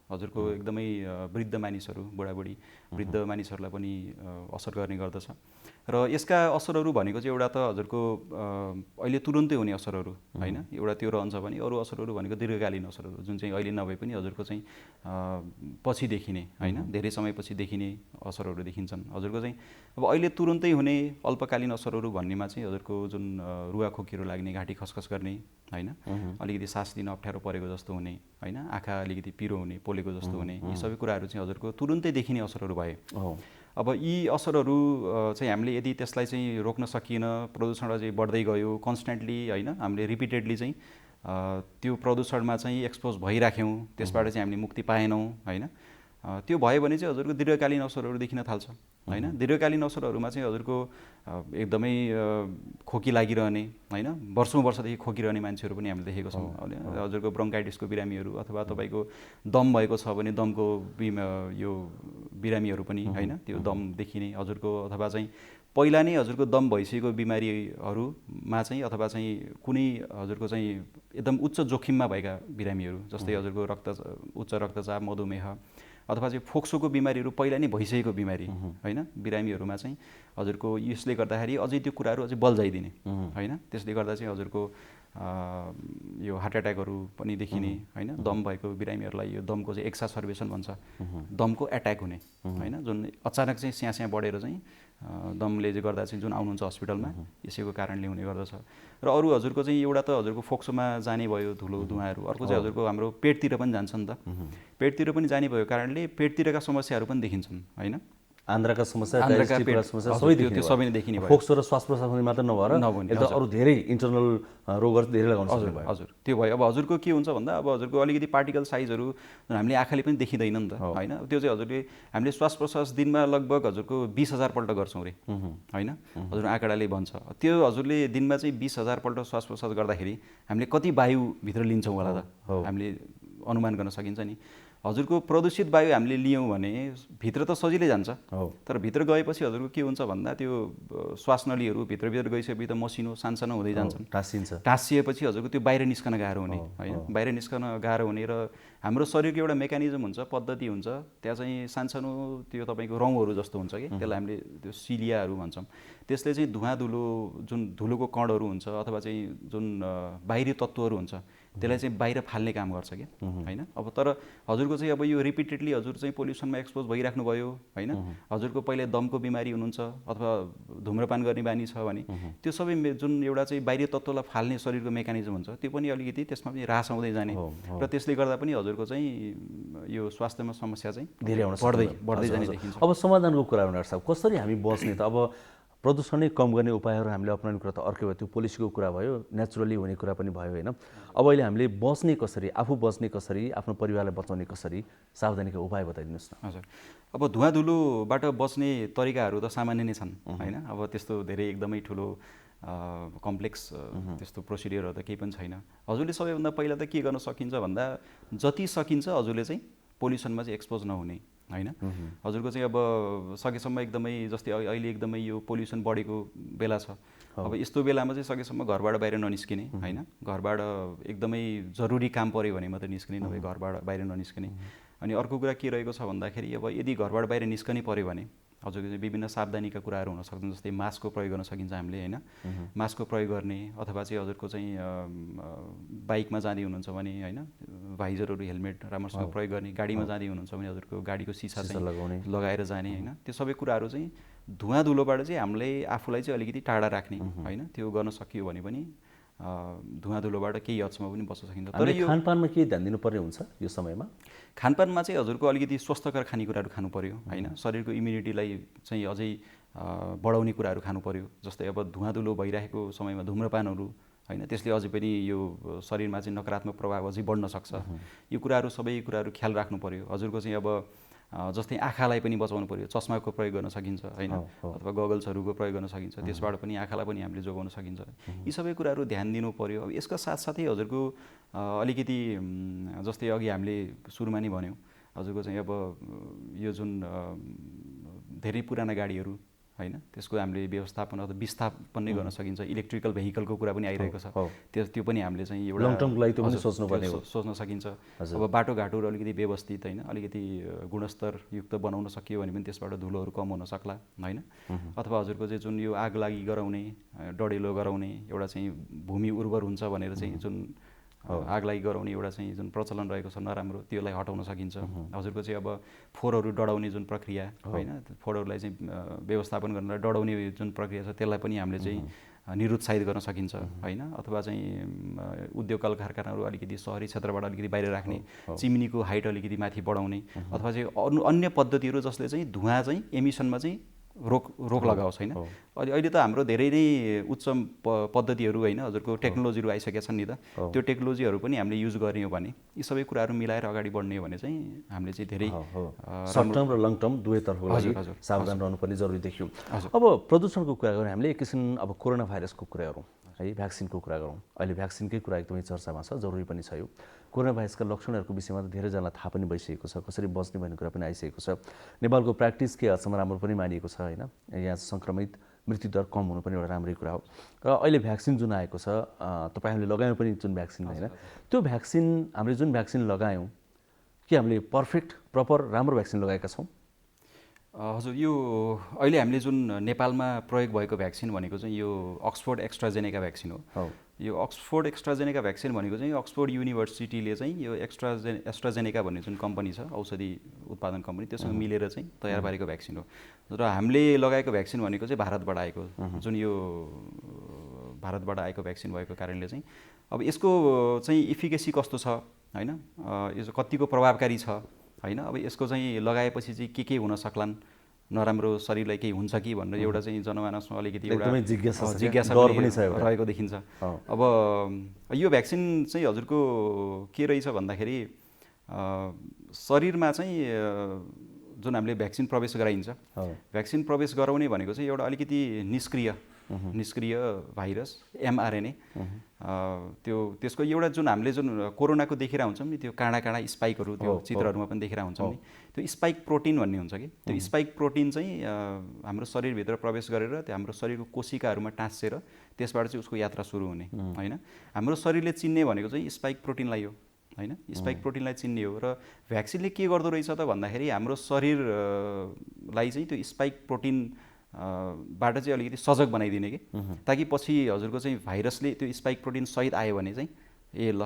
हजुरको एकदमै वृद्ध मानिसहरू, बुढाबुढी वृद्ध मानिसहरूलाई पनि असर गर्ने गर्दछ। र यसका असरहरू भनेको चाहिँ एउटा त हजुरको अहिले तुरुन्तै हुने असरहरू हैन, एउटा त्यो रहन्छ भने अरू असरहरू भनेको दीर्घकालीन असरहरू जुन चाहिँ अहिले नभए पनि हजुरको चाहिँ पछि देखिने हैन, धेरै समयपछि देखिने असरहरू देखिन्छन्। हजुरको चाहिँ अब अहिले तुरुन्तै हुने अल्पकालीन असरहरू भन्नेमा चाहिँ हजुरको जुन रुवाखोकीहरू लाग्ने, घाँटी खसखस गर्ने हैन, अलिकति सास लिन अप्ठ्यारो परेको जस्तो हुने हैन, आँखा अलिकति पिरो हुने, पोलेको जस्तो हुने, यी सबै कुराहरू चाहिँ हजुरको तुरुन्तै देखिने असरहरू भए। अब यी असरहरू चाहिँ हामीले यदि त्यसलाई चाहिँ रोक्न सकिएन, प्रदूषण अझै बढ्दै गयो कन्स्ट्यान्टली हैन, हामीले रिपिटेडली चाहिँ त्यो प्रदूषणमा चाहिँ एक्सपोज भइराख्यौँ, त्यसबाट चाहिँ हामीले मुक्ति पाएनौँ हैन, त्यो भयो भने चाहिँ हजुरको दीर्घकालीन असरहरू देखिन थाल्छ हैन। दीर्घकालीन असरहरूमा चाहिँ हजुरको एकदमै खोकी लागिरहने हैन, वर्षौँ वर्षदेखि खोकिरहने मान्छेहरू पनि हामीले देखेको छौँ। हजुरको ब्रोङ्काइटिसको बिरामीहरू अथवा तपाईँको दम भएको छ भने दमको यो बिरामीहरू पनि हैन, त्यो दम देखिने हजुरको, अथवा चाहिँ पहिला नै हजुरको दम भइसकेको बिमारीहरूमा चाहिँ अथवा चाहिँ कुनै हजुरको चाहिँ एकदम उच्च जोखिममा भएका बिरामीहरू, जस्तै हजुरको उच्च रक्तचाप, मधुमेह अथवा चाहिँ फोक्सोको बिमारीहरू पहिला नै भइसकेको बिमारी होइन बिरामीहरूमा चाहिँ हजुरको यसले गर्दाखेरि अझै त्यो कुराहरू अझै बल्झाइदिने होइन त्यसले गर्दा चाहिँ हजुरको यो हार्ट एट्याकहरू पनि देखिने होइन दम भएको बिरामीहरूलाई यो दमको चाहिँ एक्सासर्बेसन भन्छ दमको एट्याक हुने होइन जुन अचानक चाहिँ स्याँ बढेर चाहिँ दमले चाहिँ गर्दा चाहिँ जुन आउनुहुन्छ हस्पिटलमा यसैको कारणले हुने गर्दछ र अरू हजुरको चाहिँ एउटा त हजुरको फोक्सोमा जाने भयो धुलो धुवाहरू अर्को चाहिँ हजुरको हाम्रो पेटतिर पनि जान्छ नि त पेटतिर पनि जाने भएको कारणले पेटतिरका समस्याहरू पनि देखिन्छन् होइन आन्द्राका समस्या सबै नै देखिने भयो फोक्सो र श्वास प्रश्वास मात्र नभएर एकदम अरू धेरै इन्टरनल रोगहरू धेरै लगाउन सक्छ हजुर त्यो भयो अब हजुरको के हुन्छ भन्दा अब हजुरको अलिकति पार्टिकल साइजहरू हामीले आँखाले पनि देखिँदैन नि त होइन त्यो चाहिँ हजुरले हामीले श्वास प्रश्वास दिनमा लगभग हजुरको 20,000 पल्ट गर्छौँ रे होइन हजुर आँकडाले भन्छ त्यो हजुरले दिनमा चाहिँ 20,000 पल्ट श्वास प्रश्वास गर्दाखेरि हामीले कति वायु भित्र लिन्छौँ होला त हामीले अनुमान गर्न सकिन्छ नि हजुरको प्रदूषित वायु हामीले लियौँ भने भित्र त सजिलै जान्छ तर भित्र गएपछि हजुरको के हुन्छ भन्दा त्यो श्वास नलीहरू भित्र गइसकेपछि त मसिनो सानसानो हुँदै जान्छन् टाँसिएपछि हजुरको त्यो बाहिर निस्कन गाह्रो हुने होइन बाहिर निस्कन गाह्रो हुने र हाम्रो शरीरको एउटा मेकानिजम हुन्छ पद्धति हुन्छ त्यहाँ चाहिँ सानसानो त्यो तपाईँको रौँहरू जस्तो हुन्छ कि त्यसलाई हामीले त्यो सिलियाहरू भन्छौँ त्यसले चाहिँ धुलो जुन धुलोको कणहरू हुन्छ अथवा चाहिँ जुन बाहिरी तत्त्वहरू हुन्छ त्यसलाई चाहिँ बाहिर फाल्ने काम गर्छ कि होइन अब तर हजुरको चाहिँ अब यो रिपिटेडली हजुर चाहिँ पोल्युसनमा एक्सपोज भइराख्नु भयो होइन हजुरको पहिले दमको बिमारी हुनुहुन्छ अथवा धुम्रपान गर्ने बानी छ भने त्यो सबै जुन एउटा चाहिँ बाहिरी तत्त्वलाई फाल्ने शरीरको मेकानिजम हुन्छ त्यो पनि अलिकति त्यसमा पनि ह्रास आउँदै जाने र त्यसले गर्दा पनि हजुरको चाहिँ यो स्वास्थ्यमा समस्या चाहिँ धेरै बढ्दै जाने देखिन्छ अब समाधानको कुरा हो डाक्टर साहब कसरी हामी बस्ने त अब प्रदूषण नै कम गर्ने उपायहरू हामीले अपनाउने कुरा त अर्कै भयो त्यो पोलिसीको कुरा भयो नेचुरली हुने कुरा पनि भयो होइन अब अहिले हामीले बस्ने कसरी आफू बस्ने कसरी आफ्नो परिवारलाई बचाउने कसरी सावधानीका उपाय बताइदिनुहोस् न हजुर अब धुवा धुलोबाट बस्ने तरिकाहरू त सामान्य नै छन् होइन अब त्यस्तो धेरै एकदमै ठुलो कम्प्लेक्स त्यस्तो प्रोसिडियरहरू त केही पनि छैन हजुरले सबैभन्दा पहिला त के गर्न सकिन्छ भन्दा जति सकिन्छ हजुरले चाहिँ पोल्युसनमा चाहिँ एक्सपोज नहुने होइन हजुरको चाहिँ अब सकेसम्म एकदमै जस्तै अहिले एकदमै यो पोल्युसन बढेको बेला छ अब यस्तो बेलामा चाहिँ सकेसम्म घरबाट बाहिर ननिस्किने होइन घरबाट एकदमै जरुरी काम पऱ्यो भने मात्रै निस्किने नभए घरबाट बाहिर ननिस्किने अनि अर्को कुरा के रहेको छ भन्दाखेरि अब यदि घरबाट बाहिर निस्कनै पऱ्यो भने हजुरको चाहिँ विभिन्न सावधानीका कुराहरू हुन सक्छन् जस्तै मास्कको प्रयोग गर्न सकिन्छ हामीले होइन मास्कको प्रयोग गर्ने अथवा चाहिँ हजुरको चाहिँ बाइकमा जाँदै हुनुहुन्छ भने होइन भाइजरहरू हेलमेट राम्रोसँग प्रयोग गर्ने गाडीमा जाँदै हुनुहुन्छ भने हजुरको गाडीको सिसा चाहिँ लगाएर जाने होइन त्यो सबै कुराहरू चाहिँ धुवा धुलोबाट चाहिँ हामीले आफूलाई चाहिँ अलिकति टाढा राख्ने होइन त्यो गर्न सकियो भने पनि धुवा धुलोबाट केही हदसम्म पनि बस्न सकिन्छ तर यो खानपानमा के ध्यान दिनुपर्ने हुन्छ यो समयमा खानपानमा चाहिँ हजुरको अलिकति स्वस्थकर खानेकुराहरू खानु पर्यो होइन शरीरको इम्युनिटीलाई चाहिँ अझै बढाउने कुराहरू खानु पर्यो जस्तै अब धुवा धुलो भइरहेको समयमा धुम्रपानहरू होइन त्यसले अझै पनि यो शरीरमा चाहिँ नकारात्मक प्रभाव अझै बढ्न सक्छ यो कुराहरू सबै कुराहरू ख्याल राख्नु पर्यो हजुरको चाहिँ अब जस्तै आँखालाई पनि बचाउनु पर्यो चस्माको प्रयोग गर्न सकिन्छ होइन अथवा गगल्सहरूको प्रयोग गर्न सकिन्छ त्यसबाट पनि आँखालाई पनि हामीले जोगाउन सकिन्छ यी सबै कुराहरू ध्यान दिनु पर्यो अब यसका साथसाथै हजुरको अलिकति जस्तै अघि हामीले सुरुमा नै भन्यौँ हजुरको चाहिँ अब यो जुन धेरै पुराना गाडीहरू होइन त्यसको हामीले व्यवस्थापन अथवा विस्थापन नै गर्न सकिन्छ इलेक्ट्रिकल भेहिकलको कुरा पनि आइरहेको छ त्यो पनि हामीले चाहिँ एउटा लङ टर्मको लागि त्यो पनि सोच्न सकिन्छ अब बाटोघाटोहरू अलिकति व्यवस्थित होइन अलिकति गुणस्तरयुक्त बनाउन सकियो भने पनि त्यसबाट धुलोहरू कम हुन सक्ला होइन अथवा हजुरको चाहिँ जुन यो आग लागि गराउने डढेलो गराउने एउटा चाहिँ भूमि उर्वर हुन्छ भनेर चाहिँ जुन आग लागि गराउने एउटा चाहिँ जुन प्रचलन रहेको छ नराम्रो त्यसलाई हटाउन सकिन्छ हजुरको चाहिँ अब फोहोरहरू डढाउने जुन प्रक्रिया होइन फोहोरहरूलाई चाहिँ व्यवस्थापन गरेर डढाउने जुन प्रक्रिया छ त्यसलाई पनि हामीले चाहिँ निरुत्साहित गर्न सकिन्छ होइन अथवा चाहिँ उद्योग कल कारखानाहरू अलिकति सहरी क्षेत्रबाट अलिकति बाहिर राख्ने चिम्नीको हाइट अलिकति माथि बढाउने अथवा चाहिँ अन्य पद्धतिहरू जसले चाहिँ धुवा चाहिँ एमिसनमा चाहिँ रोक लगाओस् होइन अहिले त हाम्रो धेरै नै उच्च पद्धतिहरू होइन हजुरको टेक्नोलोजीहरू आइसकेका छन् नि त त्यो टेक्नोलोजीहरू पनि हामीले युज गर्ने हो भने यी सबै कुराहरू मिलाएर अगाडि बढ्ने हो भने चाहिँ हामीले चाहिँ धेरै सर्ट टर्म र लङ टर्म दुवैतर्फको लागि सावधान रहनुपर्ने जरुरी देखियो अब प्रदूषणको कुरा गरौँ हामीले एकैछिन अब कोरोना भाइरसको कुरा गरौँ है भ्याक्सिनको कुरा गरौँ अहिले भ्याक्सिनकै कुरा एकदमै चर्चामा छ जरुरी पनि छ यो कोरोना भाइरसका लक्षणहरूको विषयमा त धेरैजनालाई थाहा पनि भइसकेको छ कसरी बच्ने भन्ने कुरा पनि आइसकेको छ नेपालको प्र्याक्टिस के हदसम्म राम्रो पनि मानिएको छ होइन यहाँ सङ्क्रमित मृत्युदर कम हुनु पनि एउटा राम्रै कुरा हो र अहिले भ्याक्सिन जुन आएको छ तपाईँहरूले लगायौँ पनि जुन भ्याक्सिन होइन त्यो भ्याक्सिन हामीले जुन भ्याक्सिन लगायौँ के हामीले पर्फेक्ट प्रपर राम्रो भ्याक्सिन लगाएका छौँ? हजुर, यो अहिले हामीले जुन नेपालमा प्रयोग भएको भ्याक्सिन भनेको चाहिँ यो अक्सफोर्ड एक्स्ट्राजेनेका भ्याक्सिन हो। यो अक्सफोर्ड एक्स्ट्राजेनेका भ्याक्सिन भनेको चाहिँ अक्सफोर्ड युनिभर्सिटीले चाहिँ यो एस्ट्राजेनेका भन्ने जुन कम्पनी छ, औषधि उत्पादन कम्पनी, त्योसँग मिलेर चाहिँ तयार पारेको भ्याक्सिन हो। र हामीले लगाएको भ्याक्सिन भनेको चाहिँ भारतबाट आएको, जुन यो भारतबाट आएको भ्याक्सिन भएको कारणले चाहिँ अब यसको चाहिँ इफिकेसी कस्तो छ होइन, यो कतिको प्रभावकारी छ होइन, अब यसको चाहिँ लगाएपछि चाहिँ के हुन सक्लान्, नराम्रो शरीरलाई केही हुन्छ कि भनेर एउटा चाहिँ जनमानसमा अलिकति एउटा जिज्ञासा रहेको देखिन्छ। अब यो भ्याक्सिन चाहिँ हजुरको के रहेछ भन्दाखेरि शरीरमा चाहिँ जुन हामीले भ्याक्सिन प्रवेश गराइन्छ, भ्याक्सिन प्रवेश गराउने भनेको चाहिँ एउटा अलिकति निष्क्रिय भाइरस mRNA, त्यसको एउटा जुन हामीले जुन कोरोनाको देखेर हुन्छौँ नि त्यो काँडा स्पाइकहरू त्यो चित्रहरूमा पनि देखेर हुन्छौँ नि, त्यो स्पाइक प्रोटिन भन्ने हुन्छ कि त्यो स्पाइक प्रोटिन चाहिँ हाम्रो शरीरभित्र प्रवेश गरेर त्यो हाम्रो शरीरको कोशिकाहरूमा टाँसेर त्यसबाट चाहिँ उसको यात्रा सुरु हुने होइन। हाम्रो शरीरले चिन्ने भनेको चाहिँ स्पाइक प्रोटिनलाई हो होइन, स्पाइक प्रोटिनलाई चिन्ने हो। र भ्याक्सिनले के गर्दो रहेछ त भन्दाखेरि हाम्रो शरीरलाई चाहिँ त्यो स्पाइक प्रोटिन बाट चाहिँ अलिकति सजग बनाइदिने कि, ताकि पछि हजुरको चाहिँ भाइरसले त्यो स्पाइक प्रोटिन सहित आयो भने चाहिँ ए ल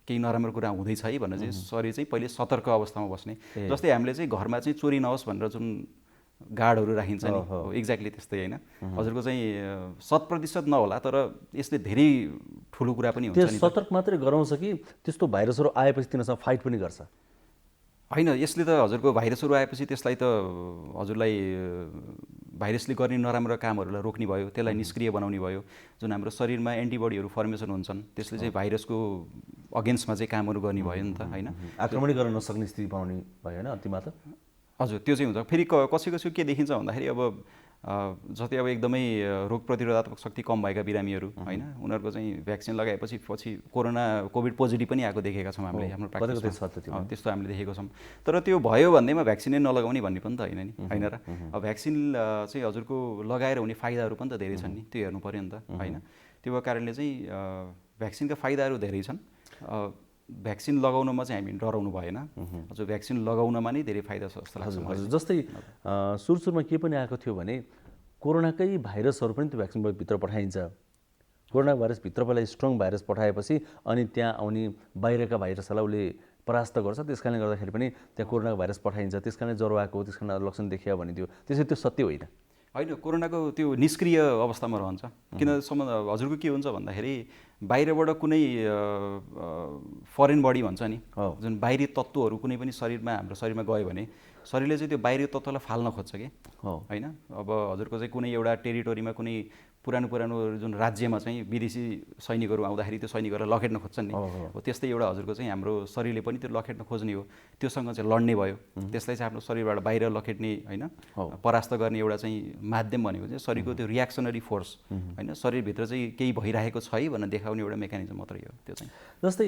केही नराम्रो कुरा हुँदैछ है भनेर चाहिँ शरीर चाहिँ पहिले सतर्क अवस्थामा बस्ने। जस्तै हामीले चाहिँ घरमा चाहिँ चोरी नहोस् भनेर जुन गार्डहरू राखिन्छ नि, एक्ज्याक्टली त्यस्तै होइन। हजुरको चाहिँ 100% नहोला तर यसले धेरै ठुलो कुरा पनि हुन्छ नि। सतर्क मात्रै गराउँछ कि त्यस्तो भाइरसहरू आएपछि तिनीसँग फाइट पनि गर्छ? होइन, यसले त हजुरको भाइरसहरू आएपछि त्यसलाई त हजुरलाई भाइरसले गर्ने नराम्रो कामहरूलाई रोक्ने भयो, त्यसलाई निष्क्रिय बनाउने भयो। जुन हाम्रो शरीरमा एन्टिबडीहरू फर्मेसन हुन्छन् त्यसले चाहिँ भाइरसको अगेन्स्टमा चाहिँ कामहरू गर्ने भयो नि त होइन, आक्रमण गर्न नसक्ने स्थिति बनाउने भयो होइन अन्तिममा त। हजुर, त्यो चाहिँ हुन्छ। फेरि कसैको के देखिन्छ भन्दाखेरि अब जति अब एकदमै रोग प्रतिरोधात्मक शक्ति कम भएका बिरामीहरू होइन, उनीहरूको चाहिँ भ्याक्सिन लगाएपछि पछि कोभिड पोजिटिभ पनि आएको देखेका छौँ हामीले हाम्रो प्र्याक्टिसमा, त्यस्तो हामीले देखेको छौँ। तर त्यो भयो भन्दैमा भ्याक्सिनै नलगाउने भन्ने पनि त होइन नि होइन र। अब भ्याक्सिन चाहिँ हजुरको लगाएर हुने फाइदाहरू पनि त धेरै छन् नि, त्यो हेर्नु पऱ्यो नि त होइन। त्यो कारणले चाहिँ भ्याक्सिनका फाइदाहरू धेरै छन्। भ्याक्सिन लगाउनमा चाहिँ हामी डराउनु भएन, हजुर भ्याक्सिन लगाउनमा नै धेरै फाइदा छ जस्तो लाग्छ मलाई। जस्तै सुरुमा के पनि आएको थियो भने कोरोनाकै भाइरसहरू पनि त्यो भ्याक्सिन भित्र पठाइन्छ। कोरोना भाइरस भित्रबाट स्ट्रङ भाइरस पठाएपछि अनि त्यहाँ आउने बाहिरका भाइरसहरूलाई उसले परास्त गर्छ, त्यस कारणले गर्दाखेरि पनि त्यहाँ कोरोनाको भाइरस पठाइन्छ, त्यस कारणले ज्वरो आएको, त्यस कारण लक्षण देखियो भने त्यसै त्यो सत्य होइन होइन। कोरोनाको त्यो निष्क्रिय अवस्थामा रहन्छ, किनसम्म हजुरको के हुन्छ भन्दाखेरि बाहिरबाट कुनै फरेन बडी भन्छ नि, जुन बाहिरी तत्त्वहरू कुनै पनि हाम्रो शरीरमा गयो भने शरीरले चाहिँ त्यो बाहिरी तत्त्वलाई फाल्न खोज्छ कि होइन। अब हजुरको चाहिँ कुनै एउटा टेरिटोरीमा कुनै पुरानो जुन राज्यमा चाहिँ विदेशी सैनिकहरू आउँदाखेरि त्यो सैनिकहरूलाई लखेट्न खोज्छन् नि, हो त्यस्तै एउटा हजुरको चाहिँ हाम्रो शरीरले पनि त्यो लखेट्न खोज्ने हो, त्योसँग चाहिँ लड्ने भयो। त्यसलाई चाहिँ आफ्नो शरीरबाट बाहिर लखेट्ने होइन, परास्त गर्ने एउटा चाहिँ माध्यम भनेको चाहिँ शरीरको त्यो रियाक्सनरी फोर्स होइन, शरीरभित्र चाहिँ केही भइरहेको छ है भनेर देखाउने एउटा मेकानिजम मात्रै हो त्यो चाहिँ। जस्तै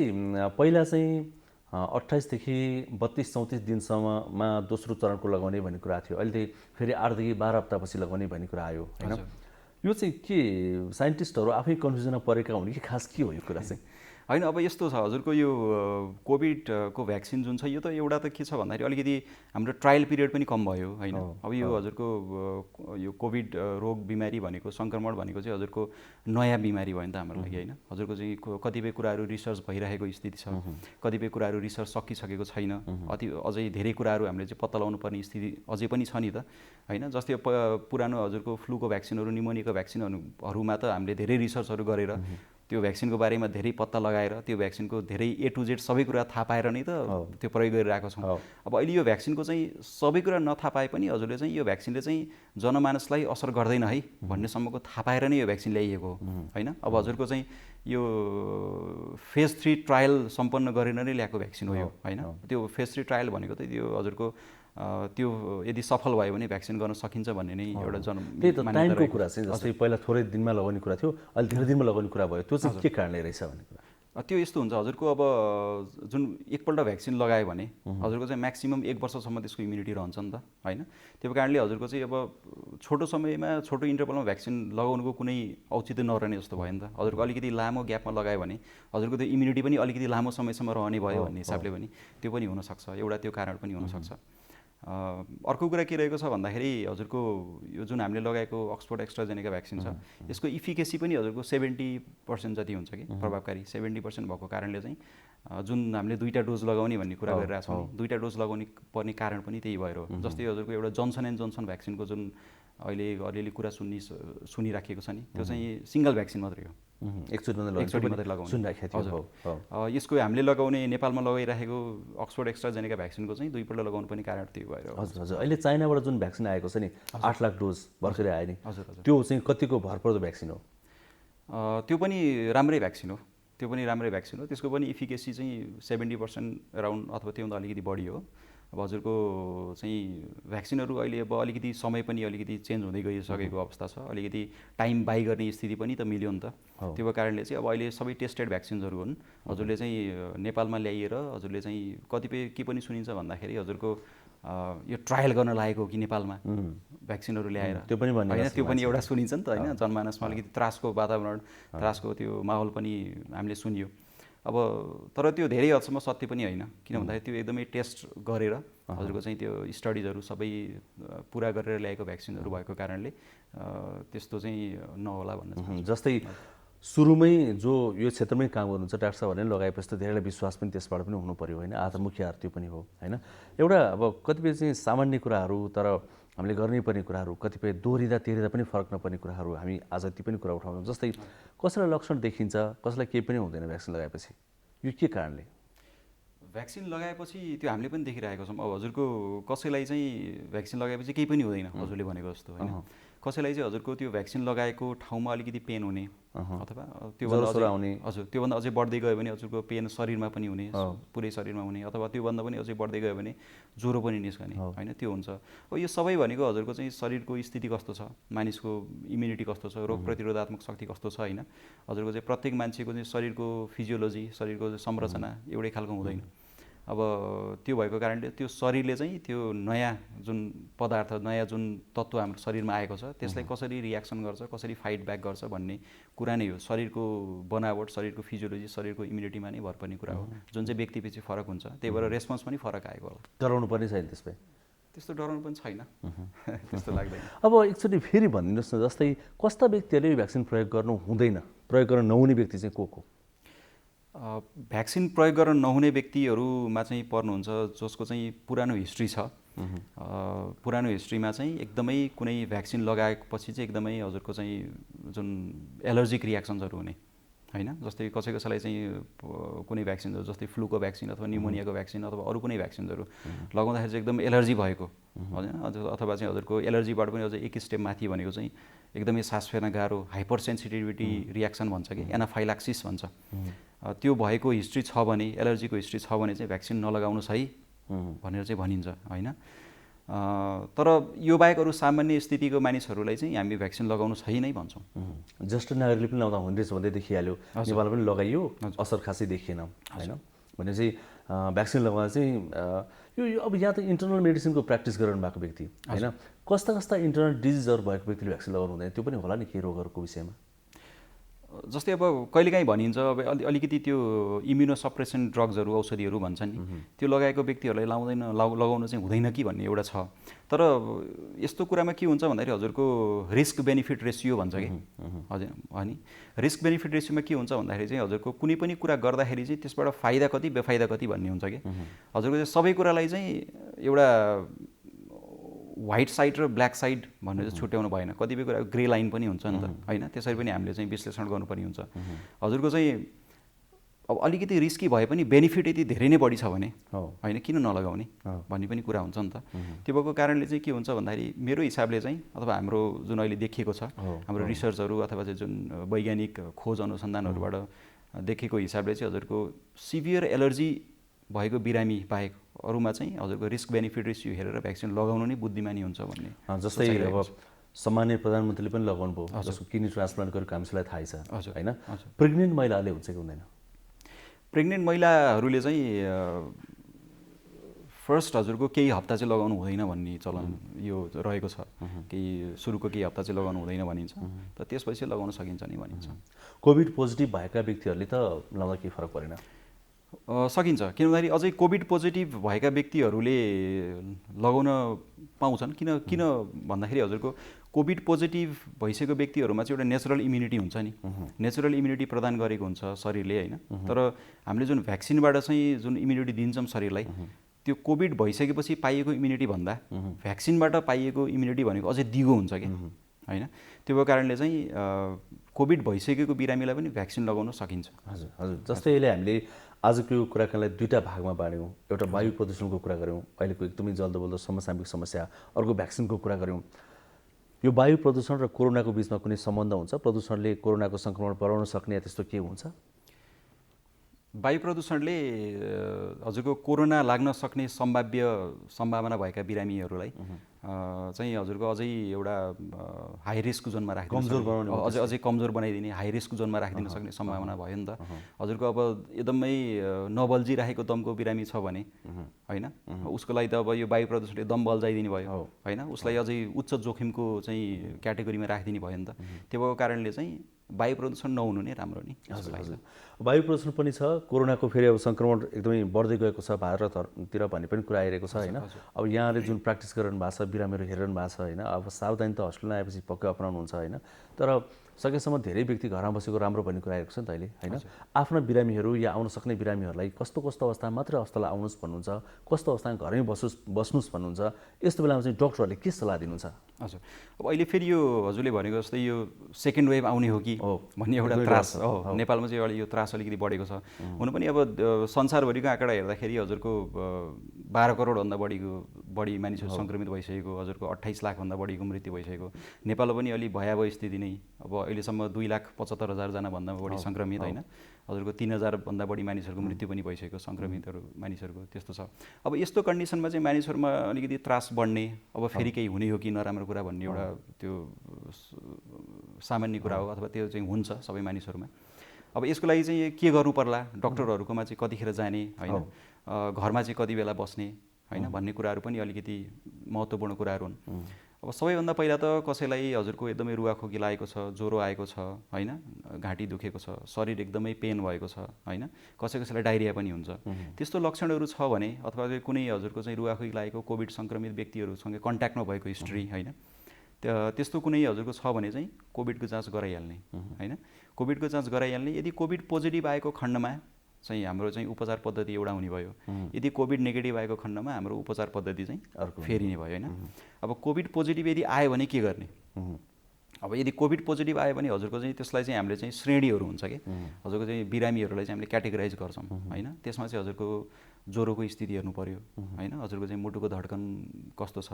पहिला चाहिँ 28 देखि 32-34 दिनसम्ममा दोस्रो चरणको लगाउने भन्ने कुरा थियो, अहिले फेरि 8 देखि 12 हप्तापछि लगाउने भन्ने कुरा आयो होइन। यो चाहिँ के साइन्टिस्टहरू आफै कन्फ्युजनमा परेका हुन् कि खास के हो यो कुरा चाहिँ? होइन, अब यस्तो छ हजुरको यो कोभिडको भ्याक्सिन जुन छ यो त एउटा त के छ भन्दाखेरि अलिकति हाम्रो ट्रायल पिरियड पनि कम भयो होइन। अब यो हजुरको यो कोभिड रोग बिमारी भनेको सङ्क्रमण भनेको चाहिँ हजुरको नयाँ बिमारी भयो नि त हाम्रो लागि होइन। हजुरको चाहिँ कतिपय कुराहरू रिसर्च भइरहेको स्थिति छ, कतिपय कुराहरू रिसर्च सकिसकेको छैन, अझै धेरै कुराहरू हामीले चाहिँ पत्ता लगाउनु पर्ने स्थिति अझै पनि छ नि त होइन। जस्तै पुरानो हजुरको फ्लूको भ्याक्सिनहरू, निमोनियाको भ्याक्सिनहरूमा त हामीले धेरै रिसर्चहरू गरेर त्यो भ्याक्सिनको बारेमा धेरै पत्ता लगाएर त्यो भ्याक्सिनको धेरै A to Z सबै कुरा थाहा पाएर नै त त्यो प्रयोग गरिरहेको छौँ। अब अहिले यो भ्याक्सिनको चाहिँ सबै कुरा नथाहा पाए पनि हजुरले चाहिँ यो भ्याक्सिनले चाहिँ जनमानसलाई असर गर्दैन है भन्नेसम्मको थाहा पाएर नै यो भ्याक्सिन ल्याइएको हो होइन। अब हजुरको चाहिँ यो फेज 3 ट्रायल सम्पन्न गरेर नै ल्याएको भ्याक्सिन हो यो होइन। त्यो फेज 3 ट्रायल भनेको त त्यो हजुरको त्यो यदि सफल भयो भने भ्याक्सिन गर्न सकिन्छ भन्ने नै एउटा त्यही त टाइमको कुरा चाहिँ। जस्तै पहिला थोरै दिनमा लगाउने कुरा थियो, अहिले धेरै दिनमा लगाउने कुरा भयो, त्यो चाहिँ के कारणले रहेछ भन्ने कुरा? त्यो यस्तो हुन्छ हजुरको अब जुन एकपल्ट भ्याक्सिन लगायो भने हजुरको चाहिँ म्याक्सिमम 1 वर्षसम्म त्यसको इम्युनिटी रहन्छ नि त होइन। त्यो कारणले हजुरको चाहिँ अब छोटो समयमा छोटो इन्टरभलमा भ्याक्सिन लगाउनुको कुनै औचित्य नरहने जस्तो भयो नि त। हजुरको अलिकति लामो ग्यापमा लगायो भने हजुरको त्यो इम्युनिटी पनि अलिकति लामो समयसम्म रहने भयो भन्ने हिसाबले पनि त्यो पनि हुनसक्छ, एउटा त्यो कारण पनि हुनसक्छ। अर्को कुरा के रहेको छ भन्दाखेरि हजुरको यो जुन हामीले लगाएको अक्सफोर्ड एस्ट्राजेनेका भ्याक्सिन छ यसको इफिकेसी पनि हजुरको 70% जति हुन्छ कि प्रभावकारी 70% भएको कारणले चाहिँ जुन हामीले 2टा डोज लगाउने भन्ने कुरा गरिरहेको छौँ 2टा डोज लगाउने पर्ने कारण पनि त्यही भएर हो। जस्तै हजुरको एउटा जोन्सन एन्ड जोन्सन भ्याक्सिनको जुन अहिले अलिअलि कुरा सुनिराखेको छ नि त्यो चाहिँ सिङ्गल भ्याक्सिन मात्रै हो, एकचोटि मात्रै लगाउने। यसको हामीले लगाउने नेपालमा लगाइराखेको अक्सफोर्ड एस्ट्राजेनेका भ्याक्सिनको चाहिँ 2 पल्ट लगाउनु पनि कारण त्यही भएर। हजुर हजुर। अहिले चाइनाबाट जुन भ्याक्सिन आएको छ नि 8 लाख डोज भर्खरै आयो नि, त्यो चाहिँ कतिको भरपर्दो भ्याक्सिन हो? त्यो पनि राम्रै भ्याक्सिन हो, त्यो पनि राम्रै भ्याक्सिन हो। त्यसको पनि इफिकेसी चाहिँ 70% अराउन्ड अथवा त्योभन्दा अलिकति बढी हो। अब हजुरको चाहिँ भ्याक्सिनहरू अहिले अब अलिकति समय पनि अलिकति चेन्ज हुँदै गइसकेको अवस्था छ, अलिकति टाइम बाई गर्ने स्थिति पनि त मिल्यो नि त। त्यो कारणले चाहिँ अब अहिले सबै टेस्टेड भ्याक्सिन्सहरू हुन्। हजुरले चाहिँ नेपालमा ल्याइएर हजुरले चाहिँ कतिपय के पनि सुनिन्छ भन्दाखेरि हजुरको यो ट्रायल गर्न लागेको कि नेपालमा भ्याक्सिनहरू ल्याएर त्यो पनि होइन, त्यो पनि एउटा सुनिन्छ नि त होइन। जनमानसमा अलिकति त्रासको वातावरण, त्रासको त्यो माहौल पनि हामीले सुनियो। अब तर त्यो धेरै हदसम्म सत्य पनि होइन, किन भन्दाखेरि त्यो एकदमै टेस्ट गरेर हजुरको चाहिँ त्यो स्टडिजहरू सबै पुरा गरेर ल्याएको भ्याक्सिनहरू भएको कारणले त्यस्तो चाहिँ नहोला भन्न चाहन्छु। जस्तै सुरुमै जो यो क्षेत्रमै काम गर्नुहुन्छ डाक्टर साहबहरूले लगाएपछि त धेरैलाई विश्वास पनि त्यसबाट पनि हुनु पर्यो होइन, आधार मुख्य आधार त्यो पनि हो होइन। एउटा अब कतिपय चाहिँ सामान्य कुराहरू तर हामीले गर्नै पर्ने कुराहरू, कतिपय दोहोरिँदा तेरिँदा पनि फरक नपर्ने कुराहरू हामी आज ती पनि कुरा उठाउँछौँ। जस्तै कसैलाई लक्षण देखिन्छ, कसैलाई केही पनि हुँदैन भ्याक्सिन लगाएपछि, यो के कारणले? भ्याक्सिन लगाएपछि त्यो हामीले पनि देखिरहेको छौँ। अब हजुरको कसैलाई चाहिँ भ्याक्सिन लगाएपछि केही पनि हुँदैन हजुरले भनेको जस्तो होइन, कसैलाई चाहिँ हजुरको त्यो भ्याक्सिन लगाएको ठाउँमा अलिकति पेन हुने अथवा त्योभन्दा अझै बढ्दै गयो भने हजुरको पेन शरीरमा पनि हुने, पुरै शरीरमा हुने, अथवा त्योभन्दा पनि अझै बढ्दै गयो भने ज्वरो पनि निस्कने होइन, त्यो हुन्छ। अब यो सबै भनेको हजुरको चाहिँ शरीरको स्थिति कस्तो छ, मानिसको इम्युनिटी कस्तो छ, रोग प्रतिरोधात्मक शक्ति कस्तो छ होइन। हजुरको चाहिँ प्रत्येक मान्छेको चाहिँ शरीरको फिजियोलोजी, शरीरको संरचना एउटै खालको हुँदैन। अब त्यो भएको कारणले त्यो शरीरले चाहिँ त्यो नयाँ जुन पदार्थ, नयाँ जुन तत्त्व हाम्रो शरीरमा आएको छ त्यसलाई कसरी रियाक्सन गर्छ, कसरी फाइट ब्याक गर्छ भन्ने कुरा नै हो। शरीरको बनावट, शरीरको फिजियोलोजी, शरीरको इम्युनिटीमा नै भर पर्ने कुरा हो, जुन चाहिँ व्यक्तिपछि फरक हुन्छ। त्यही भएर रेस्पोन्स पनि फरक आएको होला। डराउनु पर्ने छैन त्यसमै? त्यस्तो डराउनु पनि छैन, त्यस्तो लाग्दैन। अब एकचोटि फेरि भनिदिनुहोस् न, जस्तै कस्ता व्यक्तिहरूले यो भ्याक्सिन प्रयोग गर्नु हुँदैन, प्रयोग गर्न नहुने व्यक्ति चाहिँ को? भ्याक्सिन प्रयोग गर्न नहुने व्यक्तिहरूमा चाहिँ पर्नुहुन्छ जसको चाहिँ पुरानो हिस्ट्री छ। पुरानो हिस्ट्रीमा चाहिँ एकदमै कुनै भ्याक्सिन लगाएपछि चाहिँ एकदमै हजुरको चाहिँ जुन एलर्जिक रियाक्सन्सहरू हुने होइन। जस्तै कसैलाई चाहिँ कुनै भ्याक्सिनहरू जस्तै फ्लूको भ्याक्सिन अथवा न्युमोनियाको भ्याक्सिन अथवा अरू कुनै भ्याक्सिनहरू लगाउँदाखेरि चाहिँ एकदम एलर्जी भएको होइन, अथवा चाहिँ हजुरको एलर्जीबाट पनि अझै एक स्टेप माथि भनेको चाहिँ एकदमै सास फेर्न गाह्रो हाइपर सेन्सिटिभिटी रियाक्सन भन्छ कि एनाफाइलाक्सिस भन्छ, त्यो भएको हिस्ट्री छ भने, एलर्जीको हिस्ट्री छ भने चाहिँ भ्याक्सिन नलगाउनु सही भनेर चाहिँ भनिन्छ होइन। तर यो बाहेक अरू सामान्य स्थितिको मानिसहरूलाई चाहिँ हामी भ्याक्सिन लगाउनु सही नै भन्छौँ। ज्येष्ठ नागरिकले पनि लगाउँदा हुँदैछ भन्दै देखिहाल्यो, नेपालमा पनि लगाइयो, असर खासै देखिएन होइन। भने चाहिँ भ्याक्सिन लगाउँदा चाहिँ यो अब यहाँ त इन्टरनल मेडिसिनको प्र्याक्टिस गरिरहनु भएको व्यक्ति होइन, कस्ता कस्ता इन्टरनल डिजिजहरू भएको व्यक्तिले भ्याक्सिन लगाउनु हुँदैन, त्यो पनि होला नि केही रोगहरूको विषयमा? जस्तै अब कहिलेकाहीँ भनिन्छ अब अलिकति त्यो इम्युनोसप्रेसन ड्रग्सहरू, औषधिहरू भन्छन् नि, त्यो लगाएको व्यक्तिहरूलाई लगाउनु चाहिँ हुँदैन कि भन्ने एउटा छ। तर यस्तो कुरामा के हुन्छ भन्दाखेरि हजुरको रिस्क बेनिफिट रेसियो भन्छ कि हजुर अनि रिस्क बेनिफिट रेसियोमा के हुन्छ भन्दाखेरि चाहिँ हजुरको कुनै पनि कुरा गर्दाखेरि चाहिँ त्यसबाट फाइदा कति बेफाइदा कति भन्ने हुन्छ कि हजुरको चाहिँ सबै कुरालाई चाहिँ एउटा व्हाइट साइड र ब्ल्याक साइड भनेर चाहिँ छुट्याउनु भएन, कतिपय कुरा ग्रे लाइन पनि हुन्छ नि त होइन, त्यसरी पनि हामीले चाहिँ विश्लेषण गर्नुपर्ने हुन्छ। हजुरको चाहिँ अब अलिकति रिस्की भए पनि बेनिफिट यति धेरै नै बढी छ भने होइन किन नलगाउने भन्ने पनि कुरा हुन्छ नि त। त्यो भएको कारणले चाहिँ के हुन्छ भन्दाखेरि मेरो हिसाबले चाहिँ अथवा हाम्रो जुन अहिले देखिएको छ हाम्रो रिसर्चहरू अथवा चाहिँ जुन वैज्ञानिक खोज अनुसन्धानहरूबाट देखेको हिसाबले चाहिँ हजुरको सिभियर एलर्जी भएको बिरामी बाहेक अरूमा चाहिँ हजुरको रिस्क बेनिफिट रेसियो हेरेर भ्याक्सिन लगाउनु नै बुद्धिमानी हुन्छ भन्ने। जस्तै अब सामान्य प्रधानमन्त्रीले पनि लगाउनु भयो, जसको किडनी ट्रान्सप्लान्ट गरेको हामीलाई थाहै छ होइन, प्रेग्नेन्ट महिलाले हुन्छ कि हुँदैन? प्रेग्नेन्ट महिलाहरूले चाहिँ फर्स्ट हजुरको केही हप्ता चाहिँ लगाउनु हुँदैन भन्ने चलन यो रहेको छ। केही सुरुको केही हप्ता चाहिँ लगाउनु हुँदैन भनिन्छ, त त्यसपछि लगाउन सकिन्छ नि भनिन्छ। कोभिड पोजिटिभ भएका व्यक्तिहरूले त लगाउँदा केही फरक परेन? सकिन्छ, किन भन्दाखेरि अझै कोभिड पोजिटिभ भएका व्यक्तिहरूले लगाउन पाउँछन्। किन भन्दाखेरि हजुरको कोभिड पोजिटिभ भइसकेको व्यक्तिहरूमा चाहिँ एउटा नेचुरल इम्युनिटी हुन्छ नि, नेचुरल इम्युनिटी प्रदान गरेको हुन्छ शरीरले होइन। तर हामीले जुन भ्याक्सिनबाट चाहिँ जुन इम्युनिटी दिन्छौँ शरीरलाई, त्यो कोभिड भइसकेपछि पाइएको इम्युनिटी भन्दा भ्याक्सिनबाट पाइएको इम्युनिटी भनेको अझै दिगो हुन्छ कि होइन। त्यो भएको कारणले चाहिँ कोभिड भइसकेको बिरामीलाई पनि भ्याक्सिन लगाउन सकिन्छ। हजुर हजुर, जस्तै अहिले हामीले आजको यो कुराकानीलाई दुईवटा भागमा बाँड्यौँ। एउटा वायु प्रदूषणको कुरा गऱ्यौँ, अहिलेको एकदमै जल्दोबल्दो समसामयिक समस्या, अर्को भ्याक्सिनको कुरा गऱ्यौँ। यो वायु प्रदूषण र कोरोनाको बिचमा कुनै सम्बन्ध हुन्छ? प्रदूषणले कोरोनाको सङ्क्रमण बढाउन सक्ने या त्यस्तो के हुन्छ? वायु प्रदूषणले हजुरको कोरोना लाग्न सक्ने सम्भावना भएका बिरामीहरूलाई चाहिँ हजुरको अझै एउटा हाई रिस्क जोनमा राखिदिनु, अझै कमजोर बनाइदिने, हाई रिस्क जोनमा राखिदिन सक्ने सम्भावना भयो नि त। हजुरको अब एकदमै नबल्झिरहेको दमको बिरामी छ भने होइन, उसको लागि त अब यो वायु प्रदूषणले दम बल्झाइदिने भयो होइन, उसलाई अझै उच्च जोखिमको चाहिँ क्याटेगोरीमा राखिदिने भयो नि त। त्यो भएको कारणले चाहिँ वायु प्रदूषण नहुनु नै राम्रो नि। वायु प्रदूषण पनि छ, कोरोनाको फेरि अब सङ्क्रमण एकदमै बढ्दै गएको छ भारततिर भन्ने पनि कुरा आइरहेको छ होइन। अब यहाँले जुन प्र्याक्टिस गरिरहनु भएको छ, बिरामीहरू हेरिरहनु भएको छ होइन, अब सावधानी त हस्पिटलमा आएपछि पक्कै अपनाउनुहुन्छ होइन। तर सकेसम्म धेरै व्यक्ति घरमा बसेको राम्रो भन्ने कुरा आएको छ नि त अहिले होइन। आफ्ना बिरामीहरू या आउन सक्ने बिरामीहरूलाई कस्तो अवस्थामा मात्रै अस्पताल आउनुहोस् भन्नुहुन्छ, कस्तो अवस्थामा घरमै बस्नुहोस् भन्नुहुन्छ, यस्तो बेलामा चाहिँ डक्टरहरूले के सल्लाह दिनुहुन्छ? हजुर, अब अहिले फेरि यो हजुरले भनेको जस्तै यो सेकेन्ड वेभ आउने हो कि भन्ने एउटा त्रास हो नेपालमा चाहिँ अहिले यो त्रास अलिकति बढेको छ। हुनु पनि अब संसारभरिको आँकडा हेर्दाखेरि हजुरको 12 करोडभन्दा बढी मानिसहरू सङ्क्रमित भइसकेको, हजुरको 28 लाखभन्दा बढीको मृत्यु भइसकेको। नेपालमा पनि अलि भयावह स्थिति नै, अब अहिलेसम्म 2,75,000 जनाभन्दा बढी सङ्क्रमित होइन, हजुरको 3,000 भन्दा बढी मानिसहरूको मृत्यु पनि भइसकेको, सङ्क्रमितहरू मानिसहरूको त्यस्तो छ। अब यस्तो कन्डिसनमा चाहिँ मानिसहरूमा अलिकति त्रास बढ्ने, अब फेरि केही हुने हो कि नराम्रो कुरा भन्ने एउटा त्यो सामान्य कुरा हो, अथवा त्यो चाहिँ हुन्छ सबै मानिसहरूमा। अब यसको लागि चाहिँ के गर्नु पर्ला, डक्टरहरूकोमा चाहिँ कतिखेर जाने होइन, घरमा चाहिँ कति बेला बस्ने होइन भन्ने कुराहरू पनि अलिकति महत्त्वपूर्ण कुराहरू हुन्। अब सबैभन्दा पहिला त कसैलाई हजुरको एकदमै रुवाखोकी लागेको छ, ज्वरो आएको छ होइन, घाँटी दुखेको छ, शरीर एकदमै पेन भएको छ होइन, कसैलाई डायरिया पनि हुन्छ, त्यस्तो लक्षणहरू छ भने, अथवा कुनै हजुरको चाहिँ रुवाखोकी लागेको कोभिड सङ्क्रमित व्यक्तिहरूसँग कन्ट्याक्टमा भएको हिस्ट्री होइन, त्यस्तो कुनै हजुरको छ भने चाहिँ कोभिडको जाँच गराइहाल्ने होइन। कोभिडको जाँच गराइहाल्ने। यदि कोभिड पोजिटिभ आएको खण्डमा चाहिँ हाम्रो चाहिँ उपचार पद्धति एउटा हुने भयो, यदि कोभिड नेगेटिभ आएको खण्डमा हाम्रो उपचार पद्धति चाहिँ फेरिने भयो होइन। अब कोभिड पोजिटिभ यदि आयो भने के गर्ने? अब यदि कोभिड पोजिटिभ आयो भने हजुरको चाहिँ त्यसलाई चाहिँ हामीले चाहिँ श्रेणीहरू हुन्छ कि, हजुरको चाहिँ बिरामीहरूलाई चाहिँ हामीले क्याटेगोराइज गर्छौँ होइन। त्यसमा चाहिँ हजुरको ज्वरोको स्थिति हेर्नु पर्यो होइन, हजुरको चाहिँ मुटुको धड्कन कस्तो छ,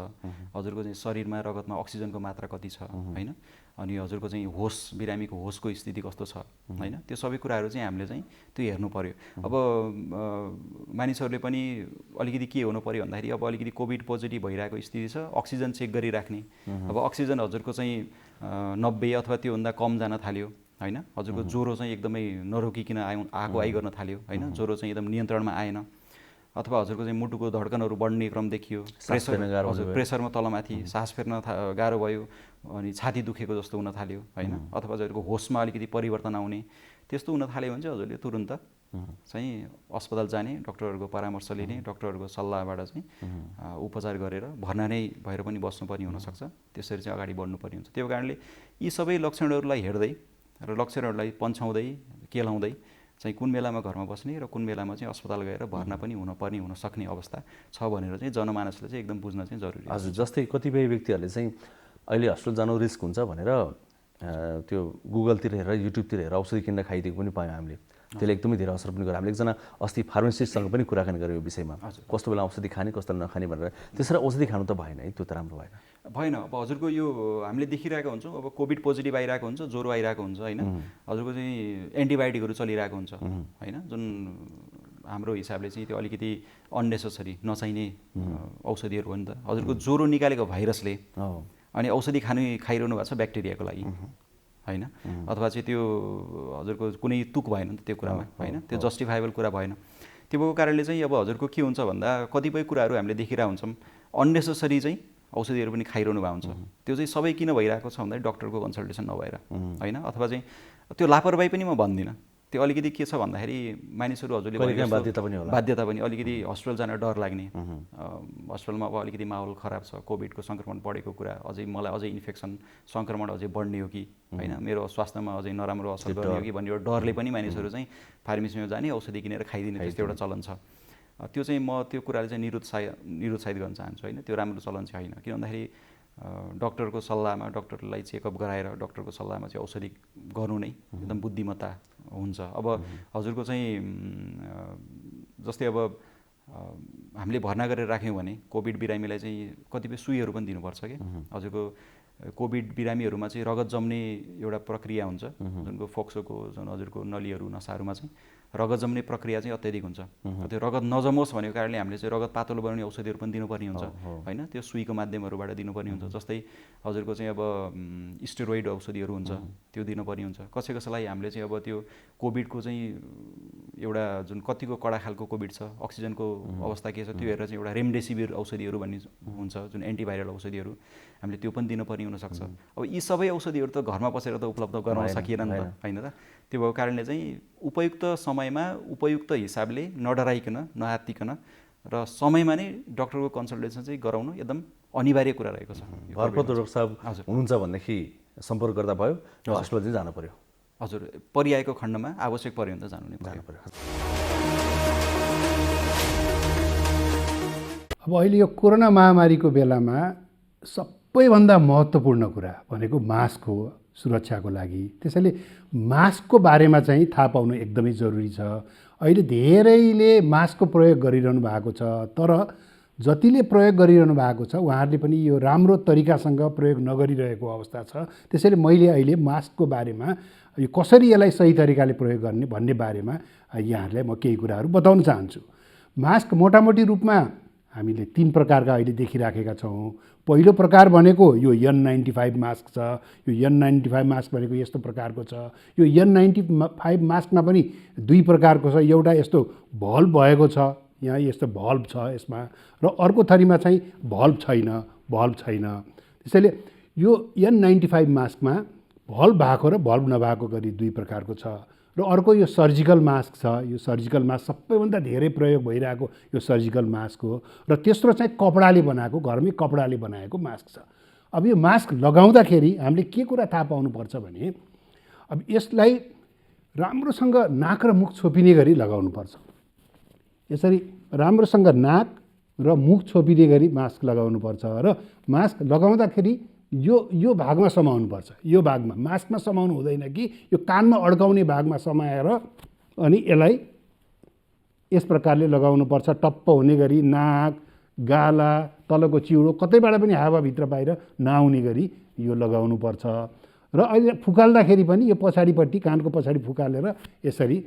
हजुरको चाहिँ शरीरमा रगतमा अक्सिजनको मात्रा कति छ होइन, अनि हजुरको चाहिँ होस, बिरामीको होसको स्थिति कस्तो छ होइन, त्यो सबै कुराहरू चाहिँ हामीले चाहिँ त्यो हेर्नु पर्यो। अब मानिसहरूले पनि अलिकति के हुनु पर्यो भन्दाखेरि, अब अलिकति कोभिड पोजिटिभ भइरहेको स्थिति छ, अक्सिजन चेक गरिराख्ने। अब अक्सिजन हजुरको चाहिँ 90 अथवा त्योभन्दा कम जान थाल्यो होइन, हजुरको ज्वरो चाहिँ एकदमै नरोकिकन आइगर्न थाल्यो होइन, ज्वरो चाहिँ एकदम नियन्त्रणमा आएन, अथवा हजुरको चाहिँ मुटुको धड्कनहरू बढ्ने क्रम देखियो, प्रेसरमा तलमाथि, सास फेर्न गाह्रो भयो, अनि छाती दुखेको जस्तो हुन थाल्यो होइन, अथवा हजुरको होसमा अलिकति परिवर्तन आउने, त्यस्तो हुन थाल्यो भने चाहिँ हजुरले तुरुन्त चाहिँ अस्पताल जाने, डक्टरहरूको परामर्श लिने, डक्टरहरूको सल्लाहबाट चाहिँ उपचार गरेर भर्ना नै भएर पनि बस्नुपर्ने हुनसक्छ। त्यसरी चाहिँ अगाडि बढ्नुपर्ने हुन्छ। त्यो कारणले यी सबै लक्षणहरूलाई हेर्दै र लक्षणहरूलाई पन्छाउँदै केलाउँदै चाहिँ कुन बेलामा घरमा बस्ने र कुन बेलामा चाहिँ अस्पताल गएर भर्ना पनि हुनुपर्ने हुनसक्ने अवस्था छ भनेर चाहिँ जनमानसले चाहिँ एकदम बुझ्न चाहिँ जरुरी। हजुर, जस्तै कतिपय व्यक्तिहरूले चाहिँ अहिले हस्पिटल जानु रिस्क हुन्छ भनेर त्यो गुगलतिर हेरेर युट्युबतिर हेरेर औषधि किनेर खाइदिएको पनि पायौँ हामीले। त्यसले एकदमै धेरै असर पनि गर्यो। हामीले एकजना अस्ति फार्मेसिस्टसँग पनि कुराकानी गऱ्यौँ यो विषयमा, कस्तो बेला औषधि खाने कस्तो बेला नखाने भनेर। त्यसरी औषधि खानु त भएन है, त्यो त राम्रो भएन। अब हजुरको यो हामीले देखिरहेको हुन्छौँ, अब कोभिड पोजिटिभ आइरहेको हुन्छ, ज्वरो आइरहेको हुन्छ होइन, हजुरको चाहिँ एन्टिबायोटिकहरू चलिरहेको हुन्छ होइन, जुन हाम्रो हिसाबले चाहिँ त्यो अलिकति अननेसेसरी नचाहिने औषधिहरू हो नि त। हजुरको ज्वरो निकालेको भाइरसले अनि औषधि खाइरहनु भएको छ ब्याक्टेरियाको लागि होइन, अथवा चाहिँ त्यो हजुरको कुनै तुक भएन नि त त्यो कुरामा, होइन, त्यो जस्टिफाएबल कुरा भएन। त्यो भएको कारणले चाहिँ अब हजुरको के हुन्छ भन्दा कतिपय कुराहरू हामीले देखिरहेको हुन्छौँ, अननेसेसरी चाहिँ औषधिहरू पनि खाइरहनु भएको हुन्छ। त्यो चाहिँ सबै किन भइरहेको छ भन्दा डक्टरको कन्सल्टेसन नभएर, होइन, अथवा चाहिँ त्यो लापरवाही पनि म भन्दिनँ, त्यो अलिकति के छ भन्दाखेरि मानिसहरू हजुरले बाध्यता पनि अलिकति हस्पिटल जान डर लाग्ने, हस्पिटलमा अब अलिकति माहौल खराब छ, कोभिडको सङ्क्रमण बढेको कुरा, मलाई अझै इन्फेक्सन सङ्क्रमण अझै बढ्ने हो कि होइन, मेरो स्वास्थ्यमा अझै नराम्रो असर गर्ने हो कि भन्ने एउटा डरले पनि मानिसहरू चाहिँ फार्मेसीमा जाने औषधि किनेर खाइदिने त्यस्तो एउटा चलन छ। त्यो चाहिँ म त्यो कुराले चाहिँ निरुत्साहित गर्न चाहन्छु, होइन, त्यो राम्रो चलन चाहिँ होइन। किन भन्दाखेरि डक्टरको सल्लाहमा, डक्टरलाई चेकअप गराएर डक्टरको सल्लाहमा चाहिँ औषधि गर्नु नै एकदम बुद्धिमत्ता हुन्छ। अब हजुरको चाहिँ जस्तै अब हामीले भर्ना गरेर राख्यौँ भने कोभिड बिरामीलाई चाहिँ कतिपय सुईहरू पनि दिनुपर्छ कि हजुरको कोभिड बिरामीहरूमा चाहिँ रगत जम्ने एउटा प्रक्रिया हुन्छ, जुनको फोक्सोको जुन हजुरको नलीहरू नसाहरूमा चाहिँ रगत जम्ने प्रक्रिया चाहिँ अत्याधिक हुन्छ। त्यो रगत नजमोस् भनेको कारणले हामीले चाहिँ रगत पातलो बनाउने औषधिहरू पनि दिनुपर्ने हुन्छ, होइन, त्यो सुईको माध्यमहरूबाट दिनुपर्ने हुन्छ। जस्तै हजुरको चाहिँ अब स्टेरोइड औषधिहरू हुन्छ, त्यो दिनुपर्ने हुन्छ। कसैलाई हामीले चाहिँ अब त्यो कोभिडको चाहिँ एउटा जुन कतिको कडा खालको कोभिड छ, अक्सिजनको अवस्था के छ त्यो हेरेर चाहिँ एउटा रेमडेसिभिर औषधिहरू भन्ने हुन्छ, जुन एन्टिभाइरल औषधिहरू, हामीले त्यो पनि दिनुपर्ने हुनसक्छ। अब यी सबै औषधिहरू त घरमा बसेर त उपलब्ध गराउन सकिएन नि त, होइन त। त्यो भएको कारणले चाहिँ उपयुक्त समयमा उपयुक्त हिसाबले नडराइकन नआत्तिकन र समयमा नै डक्टरको कन्सल्टेसन चाहिँ गराउनु एकदम अनिवार्य कुरा रहेको छ। भरपर्दो डाक्टर साहब हुनुहुन्छ भनेदेखि सम्पर्क गर्दा भयो, हस्पिटल चाहिँ जानु पर्यो? हजुर, परिआएको खण्डमा आवश्यक पर्यो भने त जानु नै पर्यो। अब अहिले यो कोरोना महामारीको बेलामा सबैभन्दा महत्त्वपूर्ण कुरा भनेको मास्क हो सुरक्षाको लागि। त्यसैले मास्कको बारेमा चाहिँ थाहा पाउनु एकदमै जरुरी छ। अहिले धेरैले मास्कको प्रयोग गरिरहनु भएको छ, तर जतिले प्रयोग गरिरहनु भएको छ उहाँहरूले पनि यो राम्रो तरिकासँग प्रयोग नगरिरहेको अवस्था छ। त्यसैले मैले अहिले मास्कको बारेमा यो कसरी यसलाई सही तरिकाले प्रयोग गर्ने भन्ने बारेमा यहाँहरूलाई म केही कुराहरू बताउन चाहन्छु। मास्क मोटामोटी रूपमा हामीले 3 प्रकारका अहिले देखिराखेका छौँ। पहिलो प्रकार भनेको यो N95 मास्क छ। यो N95 मास्क भनेको यस्तो प्रकारको छ। यो N95 मास्कमा पनि 2 प्रकारको छ। एउटा यस्तो भल्भ भएको छ, यहाँ यस्तो भल्भ छ यसमा, र अर्को थरीमा चाहिँ भल्भ छैन। त्यसैले यो N95 मास्कमा भल्भ भएको र भल्भ नभएको गरी 2 प्रकारको छ। र अर्को यो सर्जिकल मास्क छ। यो सर्जिकल मास्क सबैभन्दा धेरै प्रयोग भइरहेको यो सर्जिकल मास्क हो, र तेस्रो चाहिँ कपडाले बनाएको, घरमै कपडाले बनाएको मास्क छ। अब यो मास्क लगाउँदाखेरि हामीले के कुरा थाहा पाउनुपर्छ भने अब यसलाई राम्रोसँग नाक र मुख छोपिने गरी लगाउनुपर्छ। यसरी राम्रोसँग नाक र मुख छोपिने गरी मास्क लगाउनुपर्छ, र मास्क लगाउँदाखेरि यो भागमा समाउनुपर्छ। यो भागमा मास्कमा समाउनु हुँदैन कि यो कानमा अड्काउने भागमा समाएर अनि यसलाई यस प्रकारले लगाउनुपर्छ। टप्प हुने गरी नाक, गाला, तलको चिउरो कतैबाट पनि हावाभित्र बाहिर नआउने गरी यो लगाउनुपर्छ। र अहिले फुकाल्दाखेरि पनि यो पछाडिपट्टि कानको पछाडि फुकालेर यसरी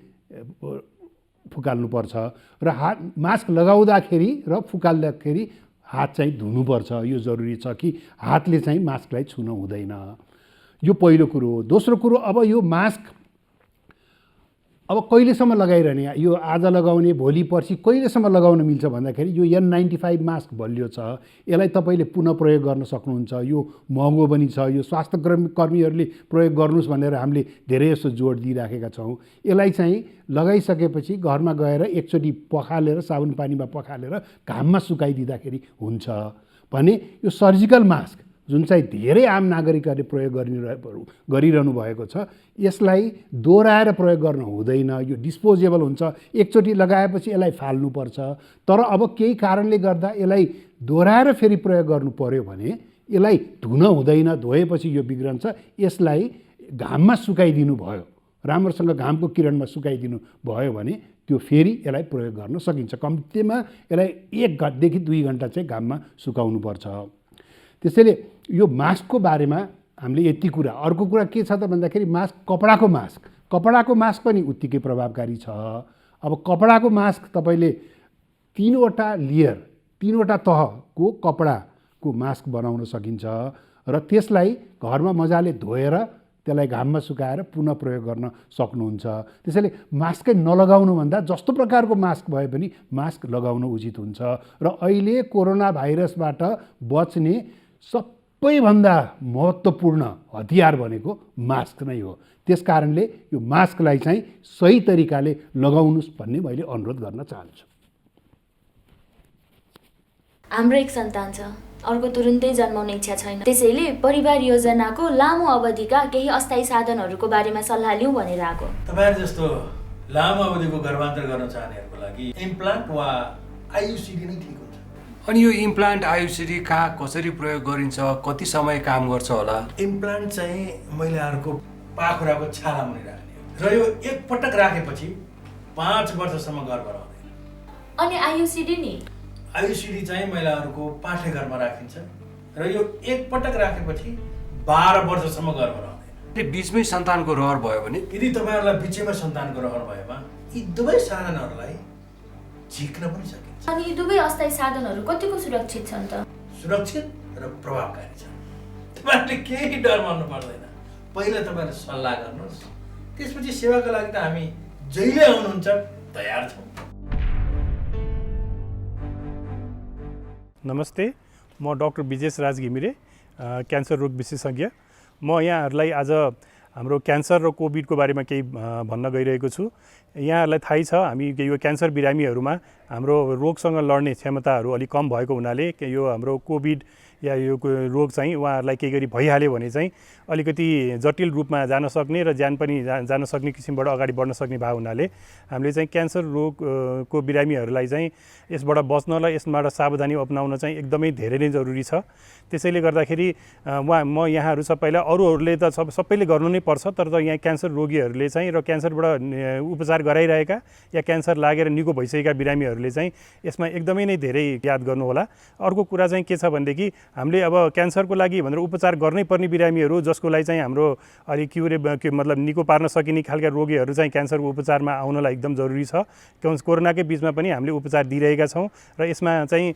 फुकाल्नुपर्छ। र मास्क लगाउँदाखेरि र फुकाल्दाखेरि हात चाहिँ धुनुपर्छ। यो जरुरी छ कि हातले चाहिँ मास्कलाई छुन हुँदैन। यो पहिलो कुरो हो। दोस्रो कुरो, अब यो मास्क अब कहिलेसम्म लगाइरहने, यो आज लगाउने भोलि पर्सि कहिलेसम्म लगाउन मिल्छ भन्दाखेरि यो N95 मास्क बलियो छ, यसलाई तपाईँले पुनः प्रयोग गर्न सक्नुहुन्छ। यो महँगो पनि छ। यो स्वास्थ्य कर्मीहरूले प्रयोग गर्नुहोस् भनेर हामीले धेरै जस्तो जोड दिइराखेका छौँ। यसलाई चाहिँ लगाइसकेपछि घरमा गएर एकचोटि पखालेर साबुन पानीमा पखालेर घाममा सुकाइदिँदाखेरि हुन्छ भने यो सर्जिकल मास्क जुन चाहिँ धेरै आम नागरिकहरूले प्रयोग गरिरहनु भएको छ, यसलाई दोहोऱ्याएर प्रयोग गर्न हुँदैन। यो डिस्पोजेबल हुन्छ। एकचोटि लगाएपछि यसलाई फाल्नुपर्छ। तर अब केही कारणले गर्दा यसलाई दोहोऱ्याएर फेरि प्रयोग गर्नु पर्यो भने यसलाई धुन हुँदैन। धोएपछि यो बिग्रन्छ। यसलाई घाममा सुकाइदिनु भयो, राम्रोसँग घामको किरणमा सुकाइदिनु भयो भने त्यो फेरि यसलाई प्रयोग गर्न सकिन्छ। कम्तीमा यसलाई 1 देखि 2 घन्टा चाहिँ घाममा सुकाउनुपर्छ। त्यसैले यो मास्कको बारेमा हामीले यति कुरा। अर्को कुरा के छ त भन्दाखेरि मास्क, कपडाको मास्क पनि उत्तिकै प्रभावकारी छ। अब कपडाको मास्क तपाईँले 3वटा लेयर, 3वटा तहको कपडाको मास्क बनाउन सकिन्छ, र त्यसलाई घरमा मजाले धोएर त्यसलाई घाममा सुकाएर पुनः प्रयोग गर्न सक्नुहुन्छ। त्यसैले मास्कै नलगाउनुभन्दा जस्तो प्रकारको मास्क भए पनि मास्क लगाउनु उचित हुन्छ। र अहिले कोरोना भाइरसबाट बच्ने सबैभन्दा महत्त्वपूर्ण हतियार भनेको मास्क नै हो। त्यस कारणले यो मास्कलाई चाहिँ सही तरिकाले लगाउनुहोस् भन्ने मैले अनुरोध गर्न चाहन्छु। हाम्रो एक सन्तान छ, अर्को तुरुन्तै जन्माउने इच्छा छैन। त्यसैले परिवार योजनाको लामो अवधिका केही अस्थायी साधनहरूको बारेमा सल्लाह लिउँ भनेर आएको। तपाईहरु जस्तो लामो अवधिको गर्भान्तर गर्न चाहनेहरूको लागि इम्प्लान्ट वा आयुसिडी नै ठिक हुन्छ। अनि यो इम्प्लान्ट आयुसिडी कहाँ कसरी प्रयोग गरिन्छ, कति समय काम गर्छ होला? इम्प्लान्ट चाहिँ महिलाहरूको पाखुराको छाला मुनि राख्ने र यो एक पटक राखेपछि 5 वर्षसम्म गर्भ रहँदैन। अनि आयुसिडी नि? आयुसिडी चाहिँ महिलाहरूको पाठेघरमा राखिन्छ र यो एक पटक राखेपछि 12 वर्षसम्म गर्भ रहँदैन। बीचमै सन्तानको रहर भयो भने? यदि तपाईहरुलाई बीचैमा सन्तानको रहर भएमा यी दुवै साधनहरूलाई झिक्न पनि सकिन्छ। अनि यी दुवै अस्थायी साधनहरू कतिको सुरक्षित छन् त? सुरक्षित र प्रभावकारी छन्। तपाईहरुले केही डर मान्नु पर्दैन। पहिला तपाईहरु सल्लाह गर्नुहोस्, त्यसपछि सेवाको लागि त हामी जहिले आउनुहुन्छ तयार छौँ। नमस्ते, म डाक्टर विजेश राज घिमिरे, क्यान्सर रोग विशेषज्ञ। म यहाँहरूलाई आज हाम्रो क्यान्सर र कोभिडको बारेमा केही भन्न गइरहेको छु। यहाँहरूलाई थाहै छ हामी यो क्यान्सर बिरामीहरूमा हाम्रो रोगसँग लड्ने क्षमताहरू अलिक कम भएको हुनाले यो हाम्रो कोभिड या यो रोग चाहिँ उहाँहरूलाई केही गरी भइहाल्यो भने चाहिँ अलिकति जटिल रूपमा जान सक्ने र ज्यान पनि जान सक्ने किसिमबाट अगाडि बढ्न सक्ने भएको हुनाले हामीले चाहिँ क्यान्सर रोगको बिरामीहरूलाई चाहिँ यसबाट बच्न र यसबाट सावधानी अपनाउन चाहिँ एकदमै धेरै नै जरुरी छ। त्यसैले गर्दाखेरि म यहाँहरू सबैलाई अरूहरूले त सबैले गर्नु नै पर्छ, तर यहाँ क्यान्सर रोगीहरूले चाहिँ र क्यान्सरबाट उपचार गराइरहेका या क्यान्सर लागेर निको भइसकेका बिरामीहरूले चाहिँ यसमा एकदमै नै धेरै याद गर्नुहोला। अर्को कुरा चाहिँ के छ भनेदेखि हामीले अब क्यान्सरको लागि भनेर उपचार गर्नै पर्ने बिरामीहरू जसको लागि चाहिँ हाम्रो अलिक मतलब निको पार्न सकिने खालका रोगीहरू चाहिँ क्यान्सरको उपचारमा आउनलाई एकदम जरुरी छ। कोरोनाकै बिचमा पनि हामीले उपचार दिइरहेका छौँ र यसमा चाहिँ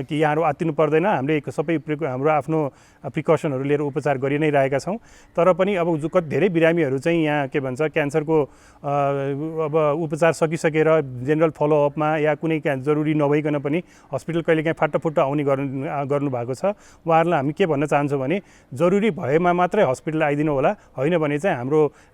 कि यहाँहरू आत्तिनु पर्दैन, हामीले सबै हाम्रो आफ्नो प्रिकसनहरू लिएर उपचार गरि नै रहेका छौँ। तर पनि अब धेरै बिरामीहरू चाहिँ यहाँ के भन्छ क्यान्सरको अब उपचार सकिसकेर जेनरल फलोअपमा या कुनै जरुरी नभइकन पनि हस्पिटल कहिलेकाहीँ फाटाफुट्टा आउने गर्नु भएको छ। उहाँहरूलाई हामी के भन्न चाहन्छौँ भने जरुरी भएमा मात्रै हस्पिटल आइदिनु होला, होइन भने चाहिँ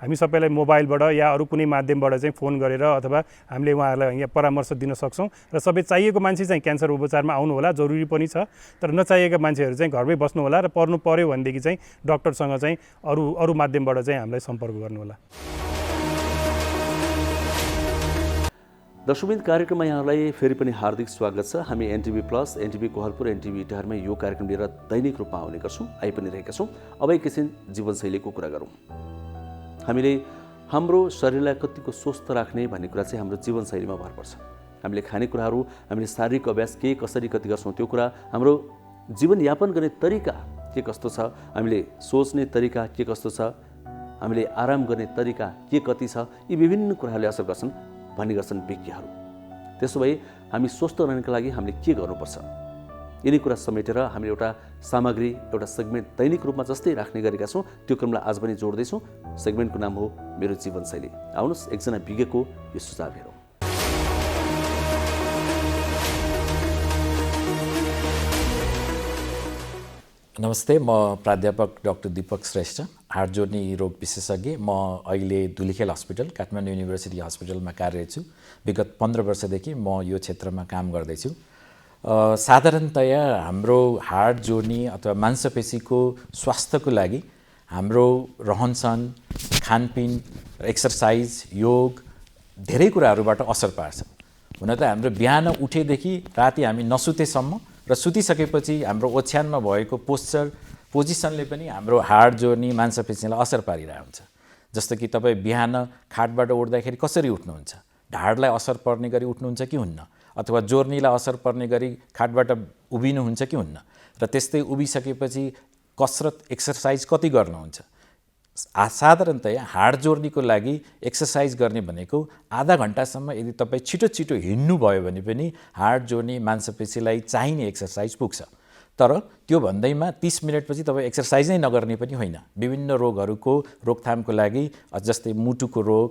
हामी सबैलाई मोबाइलबाट या अरू कुनै माध्यमबाट चाहिँ फोन गरेर अथवा हामीले उहाँहरूलाई यहाँ परामर्श दिन सक्छौँ र सबै चाहिएको मान्छे चाहिँ क्यान्सर उपचारमा आउनु होला, जरुरी पनि छ। तर नचाहिएका मान्छेहरू चाहिँ घरमै बस्नु होला र पर्नु पर्यो भनेदेखि चाहिँ डाक्टरसँग चाहिँ अरू माध्यमबाट चाहिँ हामीलाई सम्पर्क गर्नु होला। दर्शकवृन्द, कार्यक्रममा यहाँलाई फेरि पनि हार्दिक स्वागत छ। हामी NTV plus, NTV Kohalpur, NTV इटारमा यो कार्यक्रम लिएर दैनिक रूपमा आउने गर्छौँ, आइ पनि रहेका छौँ। अब एकैछिन जीवनशैलीको कुरा गरौँ। हामीले हाम्रो शरीरलाई कतिको स्वस्थ राख्ने भन्ने कुरा चाहिँ हाम्रो जीवनशैलीमा भर पर्छ। हामीले खानेकुराहरू, हामीले शारीरिक अभ्यास के कसरी कति गर्छौँ त्यो कुरा, हाम्रो जीवनयापन गर्ने तरिका के कस्तो छ, हामीले सोच्ने तरिका के कस्तो छ, हामीले आराम गर्ने तरिका के कति छ, यी विभिन्न कुराहरूले असर गर्छन् भन्ने गर्छन् विज्ञहरू। त्यसो भए हामी स्वस्थ रहनको लागि हामीले के गर्नुपर्छ, यिनी कुरा समेटेर हामीले एउटा सामग्री, एउटा सेगमेन्ट दैनिक रूपमा जस्तै राख्ने गरेका छौँ। त्यो क्रमलाई आज पनि जोड्दैछौँ। सेगमेन्टको नाम हो मेरो जीवनशैली। आउनुहोस् एकजना विज्ञको यो सुझाव हेरौँ। नमस्ते, म प्राध्यापक डाक्टर दीपक श्रेष्ठ, हाड जोड्ने रोग विशेषज्ञ। म अहिले धुलिखेल हस्पिटल, काठमाडौँ युनिभर्सिटी हस्पिटलमा कार्यरत छु। विगत 15 वर्षदेखि म यो क्षेत्रमा काम गर्दैछु। साधारणतया हाम्रो हाड जोड्ने अथवा मांसपेशीको स्वास्थ्यको लागि हाम्रो रहनसहन, खानपिन, एक्सर्साइज, योग धेरै कुराहरूबाट असर पार्छ। हुन त हाम्रो बिहान उठेदेखि राति हामी नसुतेसम्म र सुतिसकेपछि हाम्रो ओछ्यानमा भएको पोजिसनले पनि हाम्रो हाड जोड्ने मांसपेशीलाई असर पारिरहेको हुन्छ। जस्तो कि तपाईँ बिहान खाटबाट उठ्दाखेरि कसरी उठ्नुहुन्छ, ढाडलाई असर पर्ने गरी उठ्नुहुन्छ कि हुन्न, अथवा जोर्नीलाई असर पर्ने गरी खाटबाट उभिनुहुन्छ कि हुन्न, र त्यस्तै उभिसकेपछि कसरत एक्सर्साइज कति गर्नुहुन्छ। साधारणतया हाड जोड्नेको लागि एक्सर्साइज गर्ने भनेको आधा घन्टासम्म यदि तपाईँ छिटो छिटो हिँड्नुभयो भने पनि हाड जोड्ने मांसपेशीलाई चाहिने एक्सर्साइज पुग्छ। तर त्यो भन्दैमा 30 मिनटपछि तपाईँ एक्सर्साइज नै नगर्ने पनि होइन। विभिन्न रोगहरूको रोकथामको लागि जस्तै मुटुको रोग,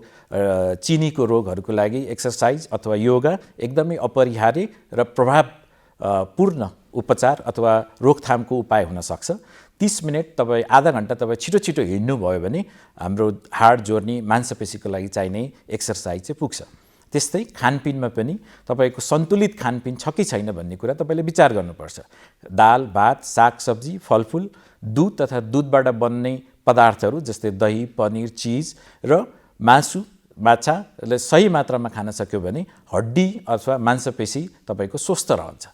चिनीको रोगहरूको लागि एक्सर्साइज अथवा योगा एकदमै अपरिहार्य र प्रभावपूर्ण उपचार अथवा रोकथामको उपाय हुन सक्छ। 30 मिनट तपाईँ आधा घन्टा तपाईँ छिटो छिटो हिँड्नुभयो भने हाम्रो हाड जोड्ने मांसपेशीको लागि चाहिने एक्सर्साइज चाहिँ पुग्छ। त्यस्तै खानपिनमा पनि तपाईँको सन्तुलित खानपिन छ कि छैन भन्ने कुरा तपाईँले विचार गर्नुपर्छ। दाल, भात, सागसब्जी, फलफुल, दुध तथा दुधबाट बन्ने पदार्थहरू जस्तै दही, पनिर, चिज र मासु, माछाले सही मात्रामा खान सक्यो भने हड्डी अथवा मांसपेशी तपाईँको स्वस्थ रहन्छ।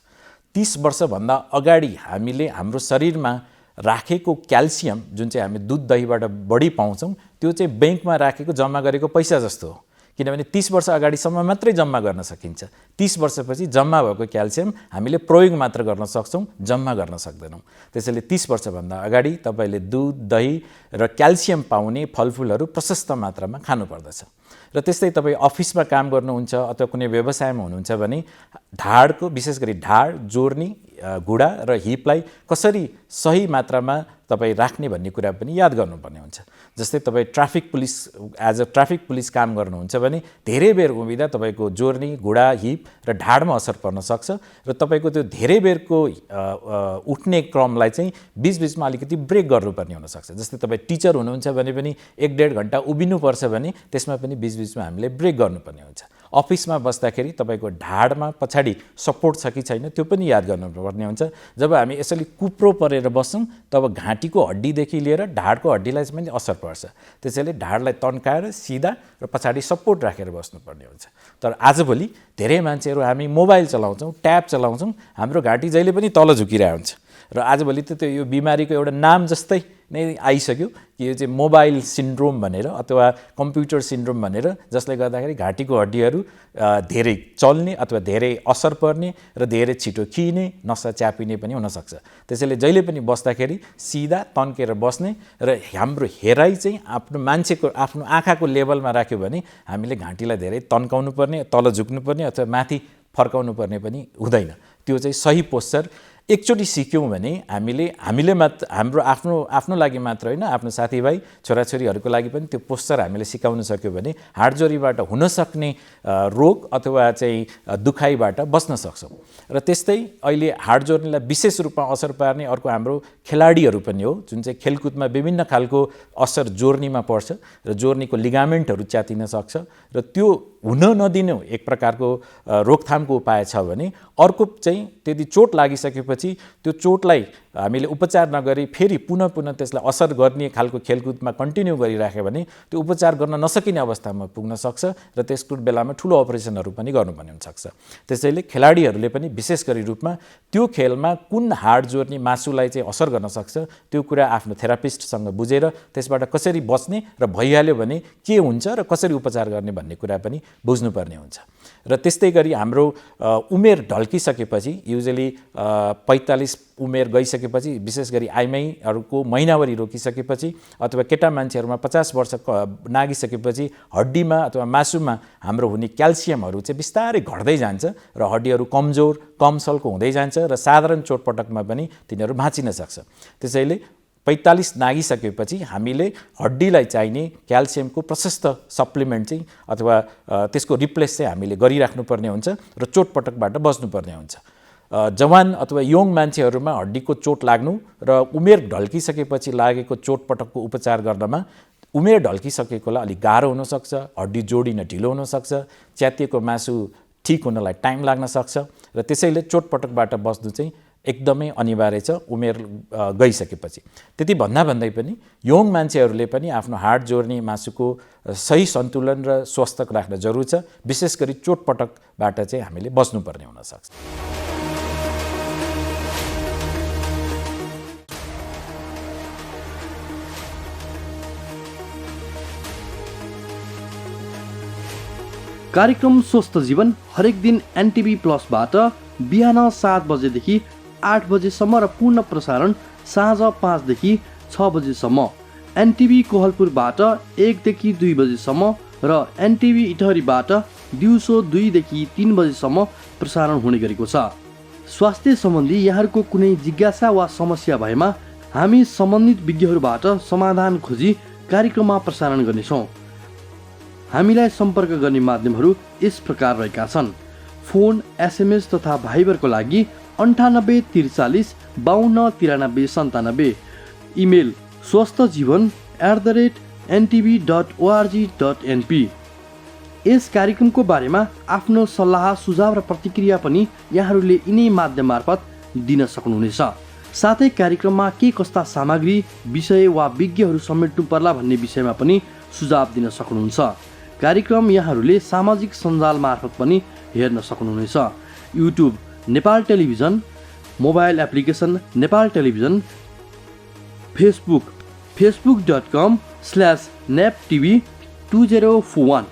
30 वर्षभन्दा अगाडि हामीले हाम्रो शरीरमा राखेको क्याल्सियम जुन चाहिँ हामी दुध दहीबाट बढी पाउँछौँ त्यो चाहिँ ब्याङ्कमा राखेको जम्मा गरेको पैसा जस्तो हो। किनभने 30 वर्ष अगाडिसम्म मात्रै जम्मा गर्न सकिन्छ। 30 वर्षपछि जम्मा भएको क्याल्सियम हामीले प्रयोग मात्र गर्न सक्छौँ, जम्मा गर्न सक्दैनौँ। त्यसैले 30 वर्षभन्दा अगाडि तपाईँले दुध, दही र क्याल्सियम पाउने फलफुलहरू प्रशस्त मात्रामा खानुपर्दछ। र त्यस्तै तपाईँ अफिसमा काम गर्नुहुन्छ अथवा कुनै व्यवसायमा हुनुहुन्छ भने ढाडको, विशेष गरी ढाड जोड्ने घुँडा र हिपलाई कसरी सही मात्रामा तपाईँ राख्ने भन्ने कुरा पनि याद गर्नुपर्ने हुन्छ। जस्तै तपाईँ एज अ ट्राफिक पुलिस काम गर्नुहुन्छ भने धेरै बेर उभिँदा तपाईँको जोर्नी, घुँडा, हिप र ढाडमा असर पर्न सक्छ र तपाईँको त्यो धेरै बेरको उठ्ने क्रमलाई चाहिँ बिचबिचमा अलिकति ब्रेक गर्नुपर्ने हुनसक्छ। जस्तै तपाईँ टिचर हुनुहुन्छ भने पनि 1-1.5 घन्टा उभिनुपर्छ भने त्यसमा पनि बिचबिचमा हामीले ब्रेक गर्नुपर्ने हुन्छ। अफिसमा बस्दाखेरि तपाईँको ढाडमा पछाडि सपोर्ट छ कि छैन त्यो पनि याद गर्नुपर्ने हुन्छ। जब हामी यसरी कुप्रो परेर बस्छौँ तब घाँटीको हड्डीदेखि लिएर ढाडको हड्डीलाई पनि असर पर्छ। त्यसैले ढाडलाई तन्काएर सिधा र पछाडि सपोर्ट राखेर बस्नुपर्ने हुन्छ। तर आजभोलि धेरै मान्छेहरू हामी मोबाइल चलाउँछौँ, ट्याब चलाउँछौँ, हाम्रो घाँटी जहिले पनि तल झुकिरहेको हुन्छ र आजभोलि त त्यो यो बिमारीको एउटा नाम जस्तै नै आइसक्यो कि यो चाहिँ मोबाइल सिन्ड्रोम भनेर अथवा कम्प्युटर सिन्ड्रोम भनेर, जसले गर्दाखेरि घाँटीको हड्डीहरू धेरै चल्ने अथवा धेरै असर पर्ने र धेरै छिटो खिने, नसा च्यापिने पनि हुनसक्छ। त्यसैले जहिले पनि बस्दाखेरि सिधा तन्केर बस्ने र हाम्रो हेराइ चाहिँ आफ्नो आँखाको लेभलमा राख्यो भने हामीले घाँटीलाई धेरै तन्काउनु पर्ने, तल झुक्नु पर्ने अथवा माथि फर्काउनु पर्ने पनि हुँदैन। त्यो चाहिँ सही पोस्चर एकचोटि सिक्यौँ भने हामीले मात्र आफ्नो लागि मात्र होइन, आफ्नो साथीभाइ छोराछोरीहरूको लागि पनि त्यो पोस्चर हामीले सिकाउन सक्यो भने हाडजोरीबाट हुन सक्ने रोग अथवा चाहिँ दुखाइबाट बच्न सक्छौँ। र त्यस्तै अहिले हाडजोर्नीलाई विशेष रूपमा असर पार्ने अर्को हाम्रो खेलाडीहरू पनि हो, जुन चाहिँ खेलकुदमा विभिन्न खालको असर जोर्नीमा पर्छ र जोर्नीको लिगामेन्टहरू च्यातिन सक्छ र त्यो हुन नदिनु एक प्रकारको रोकथामको उपाय छ भने अर्को चाहिँ त्यदि चोट लागिसकेपछि त्यो चोटलाई हामीले उपचार नगरी फेरि पुनः त्यसलाई असर गर्ने खालको खेलकुदमा कन्टिन्यू गरिराख्यो भने त्यो उपचार गर्न नसकिने अवस्थामा पुग्न सक्छ र त्यसको बेलामा ठुलो अपरेसनहरू पनि गर्नुपर्ने हुनसक्छ। त्यसैले खेलाडीहरूले पनि विशेष गरी रूपमा त्यो खेलमा कुन हाड जोड्ने मासुलाई चाहिँ असर गर्न सक्छ त्यो कुरा आफ्नो थेरापिस्टसँग बुझेर त्यसबाट कसरी बच्ने र भइहाल्यो भने के हुन्छ र कसरी उपचार गर्ने भन्ने कुरा पनि बुझ्नुपर्ने हुन्छ। र त्यस्तै गरी हाम्रो उमेर ढल्किसकेपछि युजुअली 45 उमेर गइसकेपछि, विशेष गरी आइमाईहरूको महिनावारी रोकिसकेपछि अथवा केटा मान्छेहरूमा 50 वर्ष नागिसकेपछि हड्डीमा अथवा मासुमा हाम्रो हुने क्याल्सियमहरू चाहिँ बिस्तारै घट्दै जान्छ र हड्डीहरू कमजोर कमसलको हुँदै जान्छ र साधारण चोटपटकमा पनि तिनीहरू भाँचिन सक्छ। त्यसैले 45 नागिसकेपछि हामीले हड्डीलाई चाहिने क्याल्सियमको प्रशस्त सप्लिमेन्ट चाहिँ अथवा त्यसको रिप्लेस चाहिँ हामीले गरिराख्नुपर्ने हुन्छ र चोटपटकबाट बच्नुपर्ने हुन्छ। जवान अथवा यङ मान्छेहरूमा हड्डीको चोट लाग्नु र उमेर ढल्किसकेपछि लागेको चोटपटकको उपचार गर्नमा उमेर ढल्किसकेकोलाई अलिक गाह्रो हुनसक्छ, हड्डी जोडिन ढिलो हुनसक्छ, च्यातिएको मासु ठिक हुनलाई टाइम लाग्न सक्छ र त्यसैले चोटपटकबाट बच्नु चाहिँ एकदमै अनिवार्य छ उमेर गइसकेपछि। त्यति भन्दै पनि यङ मान्छेहरूले पनि आफ्नो हाड जोड्ने मासुको सही सन्तुलन र स्वस्थ राख्न जरुरी छ। विशेष गरी चोटपटकबाट चाहिँ हामीले बच्नुपर्ने हुनसक्छ। कार्यक्रम स्वस्थ जीवन हरेक दिन एनटिभी प्लसबाट बिहान 7 बजेदेखि 8 बजेसम्म र पूर्ण प्रसारण साँझ 5 देखि 6 बजेसम्म, एनटिभी कोहलपुरबाट 1 देखि 2 बजेसम्म र एनटिभी इटहरीबाट दिउँसो 2 देखि 3 बजेसम्म प्रसारण हुने गरेको छ। स्वास्थ्य सम्बन्धी यहाँहरूको कुनै जिज्ञासा वा समस्या भएमा हामी सम्बन्धित विज्ञहरूबाट समाधान खोजी कार्यक्रममा प्रसारण गर्नेछौँ। हामीलाई सम्पर्क गर्ने माध्यमहरू यस प्रकार रहेका छन्। फोन, एसएमएस तथा भाइबरको लागि 98 43 52 93 97। Email swasthjivan@ntv.org.np। यस कार्यक्रमको बारेमा आफ्नो सल्लाह, सुझाव र प्रतिक्रिया पनि यहाँहरूले यिनै माध्यम मार्फत दिन सक्नुहुनेछ। साथै कार्यक्रममा के कस्ता सामग्री, विषय वा विज्ञहरू समेट्नु पर्ला भन्ने विषयमा पनि सुझाव दिन सक्नुहुन्छ। कार्यक्रम यहाँहरूले सामाजिक सञ्जाल मार्फत पनि हेर्न सक्नुहुनेछ। YouTube Nepal television, mobile application Nepal television, Facebook facebook.com/naptv2041।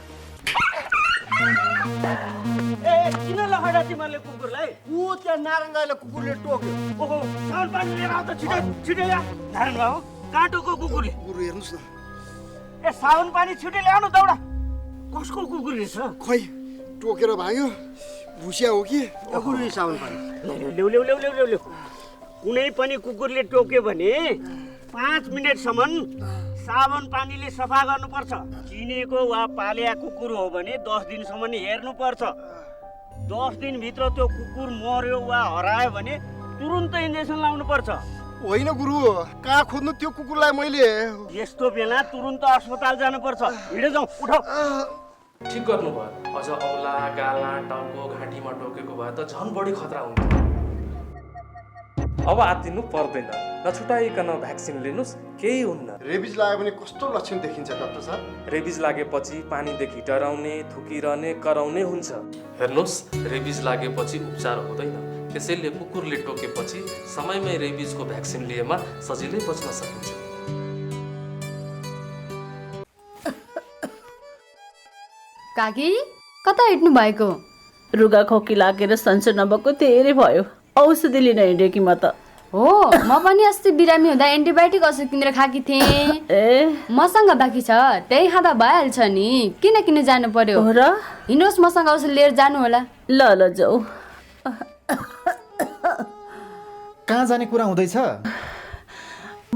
किन लखडा तिमीहरूले कुकुरलाई? ऊ त्यहाँ नारायणले कुकुरले टोक्यो। ओहो, साउन पानी लिएर आऊ त छिटो छिटो ल्या। नारायण बाबु, काँटोको कुकुरले। कुकुर हेर्नुस् न। ए साउन पानी छिटो ल्याउनु दौडा। कसको कुकुर रहेछ? खोइ टोकेर भाग्यो। भुसिया हो कि? कुकुर साउन पानी। ल्याउ ल्याउ ल्याउ ल्याउ ल्याउ। कुनै पनि कुकुरले टोक्यो भने 5 मिनेटसम्म साबुन पानीले सफा गर्नुपर्छ। चिनेको वा पालिया कुकुर हो भने 10 दिनसम्म हेर्नुपर्छ। 10 दिनभित्र त्यो कुकुर मर्यो वा हरायो भने तुरुन्तै इन्जेक्सन लाउनुपर्छ। होइन गुरु, कहाँ खोज्नु त्यो कुकुरलाई मैले? यस्तो बेला तुरुन्त अस्पताल जानुपर्छ। हिँडे जाउँ, उठाऊ। ठिक गर्नुभयो। अझ औला, गाला, टाउको, घाँटीमा टोकेको भए त झन् बढी खतरा हुन्थ्यो। अब आत्तिनु पर्दैन। नछुटाइकन भ्याक्सिन लिनुस्, केही हुन्न। रेबिज लाग्यो भने कस्तो लक्षण देखिन्छ डाक्टर साहब? रेबिज लागेपछि पानीदेखि डराउने, थुकिरहने, कराउने हुन्छ। हेर्नुहोस्, रेबिज लागेपछि उपचार हुँदैन। त्यसैले कुकुरले टोकेपछि समयमै रेबिजको भ्याक्सिन लिएमा सजिलै बच्न सकिन्छ। काकी, कता हिँड्नु भएको? रुगा खोकी लागेर सन्चो नभएको धेरै भयो। औषधि लिन हिँडेँ कि म त। हो, म पनि अस्ति बिरामी हुँदा एन्टिबायोटिक औषधि किनेर खाकी थिएँ। मसँग बाँकी छ, त्यही खाँदा भइहाल्छ नि। किन किन जानु पर्यो र? हिँड्नुहोस्, मसँग औषधि लिएर जानु होला। ल ल जाऊ। कहाँ जाने कुरा हुँदैछ?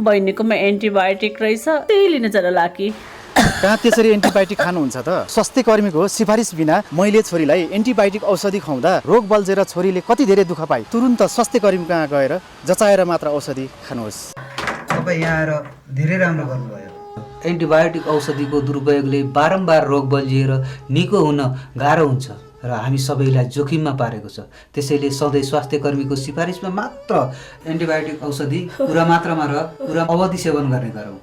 बहिनीकोमा एन्टिबायोटिक रहेछ, त्यही लिन जान लागी। कहाँ त्यसरी एन्टिबायोटिक खानुहुन्छ त? स्वास्थ्य कर्मीको सिफारिस बिना मैले छोरीलाई एन्टिबायोटिक औषधि खुवाउँदा रोग बल्झेर छोरीले कति धेरै दुःख पाए। तुरुन्त स्वास्थ्य कर्मी कहाँ गएर जचाएर मात्र औषधि खानुहोस्। तपाईँ यहाँ आएर धेरै राम्रो गर्नुभयो। एन्टिबायोटिक औषधिको दुरुपयोगले बारम्बार रोग बल्झिएर निको हुन गाह्रो हुन्छ र हामी सबैलाई जोखिममा पारेको छ। त्यसैले सधैँ स्वास्थ्य कर्मीको सिफारिसमा मात्र एन्टिबायोटिक औषधि पुरा मात्रामा र पुरा अवधि सेवन गर्ने गरौँ।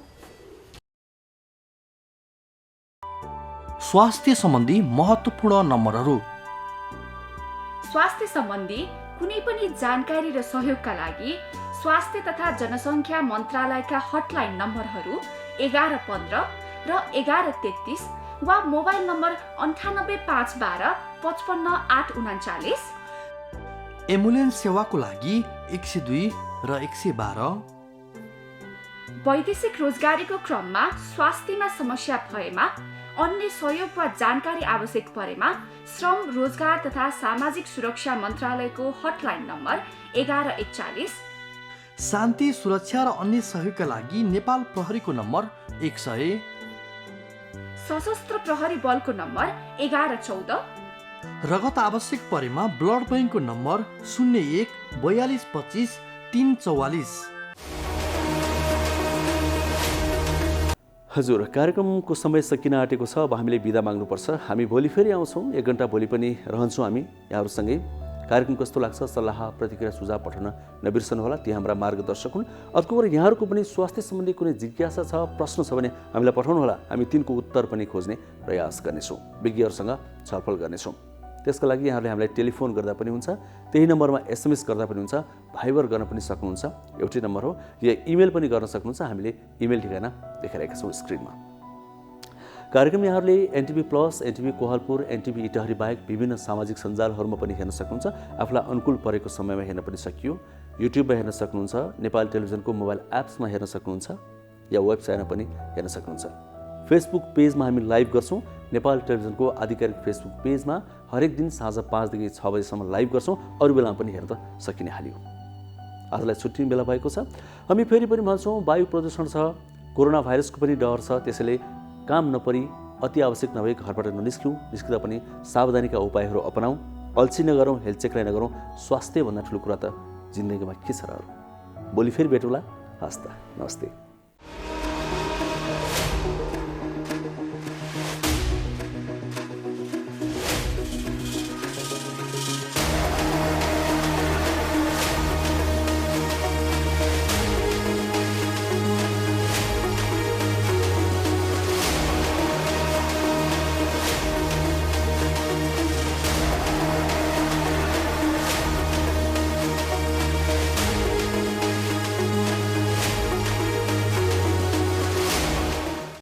स्वास्थ्य सम्बन्धी महत्त्वपूर्ण नम्बरहरू। स्वास्थ्य सम्बन्धी कुनै पनि जानकारी र सहयोगका लागि स्वास्थ्य तथा जनसङ्ख्या मन्त्रालयका हटलाइन नम्बरहरू 1115 र 1133 वा मोबाइल नम्बर 98 512 55 839। एम्बुलेन्स सेवाको लागि 102 र 112। वैदेशिक रोजगारीको क्रममा स्वास्थ्यमा समस्या भएमा, अन्य सहयोग वा जानकारी आवश्यक परेमा श्रम, रोजगार तथा सामाजिक सुरक्षा मन्त्रालयको हटलाइन नम्बर 1141। शान्ति, सुरक्षा र अन्य सहयोगका लागि नेपाल प्रहरीको नम्बर 100। सशस्त्र प्रहरी बलको नम्बर 1114। रगत आवश्यक परेमा ब्लड बैंकको नम्बर 01 42 25 344। हजुर, कार्यक्रमको समय सकिन आँटेको छ। अब हामीले बिदा माग्नुपर्छ। हामी भोलि फेरि आउँछौँ। 1 घन्टा भोलि पनि रहन्छौँ हामी यहाँहरूसँगै। कार्यक्रम कस्तो लाग्छ, सल्लाह, प्रतिक्रिया, सुझाव पठाउन नबिर्सनुहोला। ती हाम्रा मार्गदर्शक हुन्। अर्को कुरा, यहाँहरूको पनि स्वास्थ्य सम्बन्धी कुनै जिज्ञासा छ, प्रश्न छ भने हामीलाई पठाउनुहोला। हामी तिनको उत्तर पनि खोज्ने प्रयास गर्नेछौँ, विज्ञहरूसँग छलफल गर्नेछौँ। त्यसका लागि यहाँहरूले हामीलाई टेलिफोन गर्दा पनि हुन्छ, त्यही नम्बरमा एसएमएस गर्दा पनि हुन्छ, भाइबर गर्न पनि सक्नुहुन्छ। एउटै नम्बर हो। या इमेल पनि गर्न सक्नुहुन्छ। हामीले इमेल ठेगाना देखाइरहेका छौँ स्क्रिनमा। कार्यक्रम यहाँहरूले NTV plus, NTV Kohalpur, NTV Itahari बाहेक विभिन्न सामाजिक सञ्जालहरूमा पनि हेर्न सक्नुहुन्छ। आफूलाई अनुकूल परेको समयमा हेर्न पनि सकियो। युट्युबमा हेर्न सक्नुहुन्छ, नेपाल टेलिभिजनको मोबाइल एप्समा हेर्न सक्नुहुन्छ, या वेबसाइटमा पनि हेर्न सक्नुहुन्छ। फेसबुक पेजमा हामी लाइभ गर्छौँ। नेपाल टेलिभिजनको आधिकारिक फेसबुक पेजमा हरेक दिन साँझ 5 देखि 6 बजेसम्म लाइभ गर्छौँ। अरू बेलामा पनि हेर्न सकिने हाल्यो। आजलाई छुट्टिने बेला भएको छ। हामी फेरि पनि भन्छौँ, वायु प्रदूषण छ, कोरोना भाइरसको पनि डर छ। त्यसैले काम नपरी अति आवश्यक नभए घरबाट निस्किँदा पनि सावधानीका उपायहरू अपनाऊ। अल्छी नगरौँ, हेलचेक्राइ नगरौँ। स्वास्थ्यभन्दा ठुलो कुरा त जिन्दगीमा के छ र अरू। भोलि फेरि भेटौँला। हस् त, नमस्ते।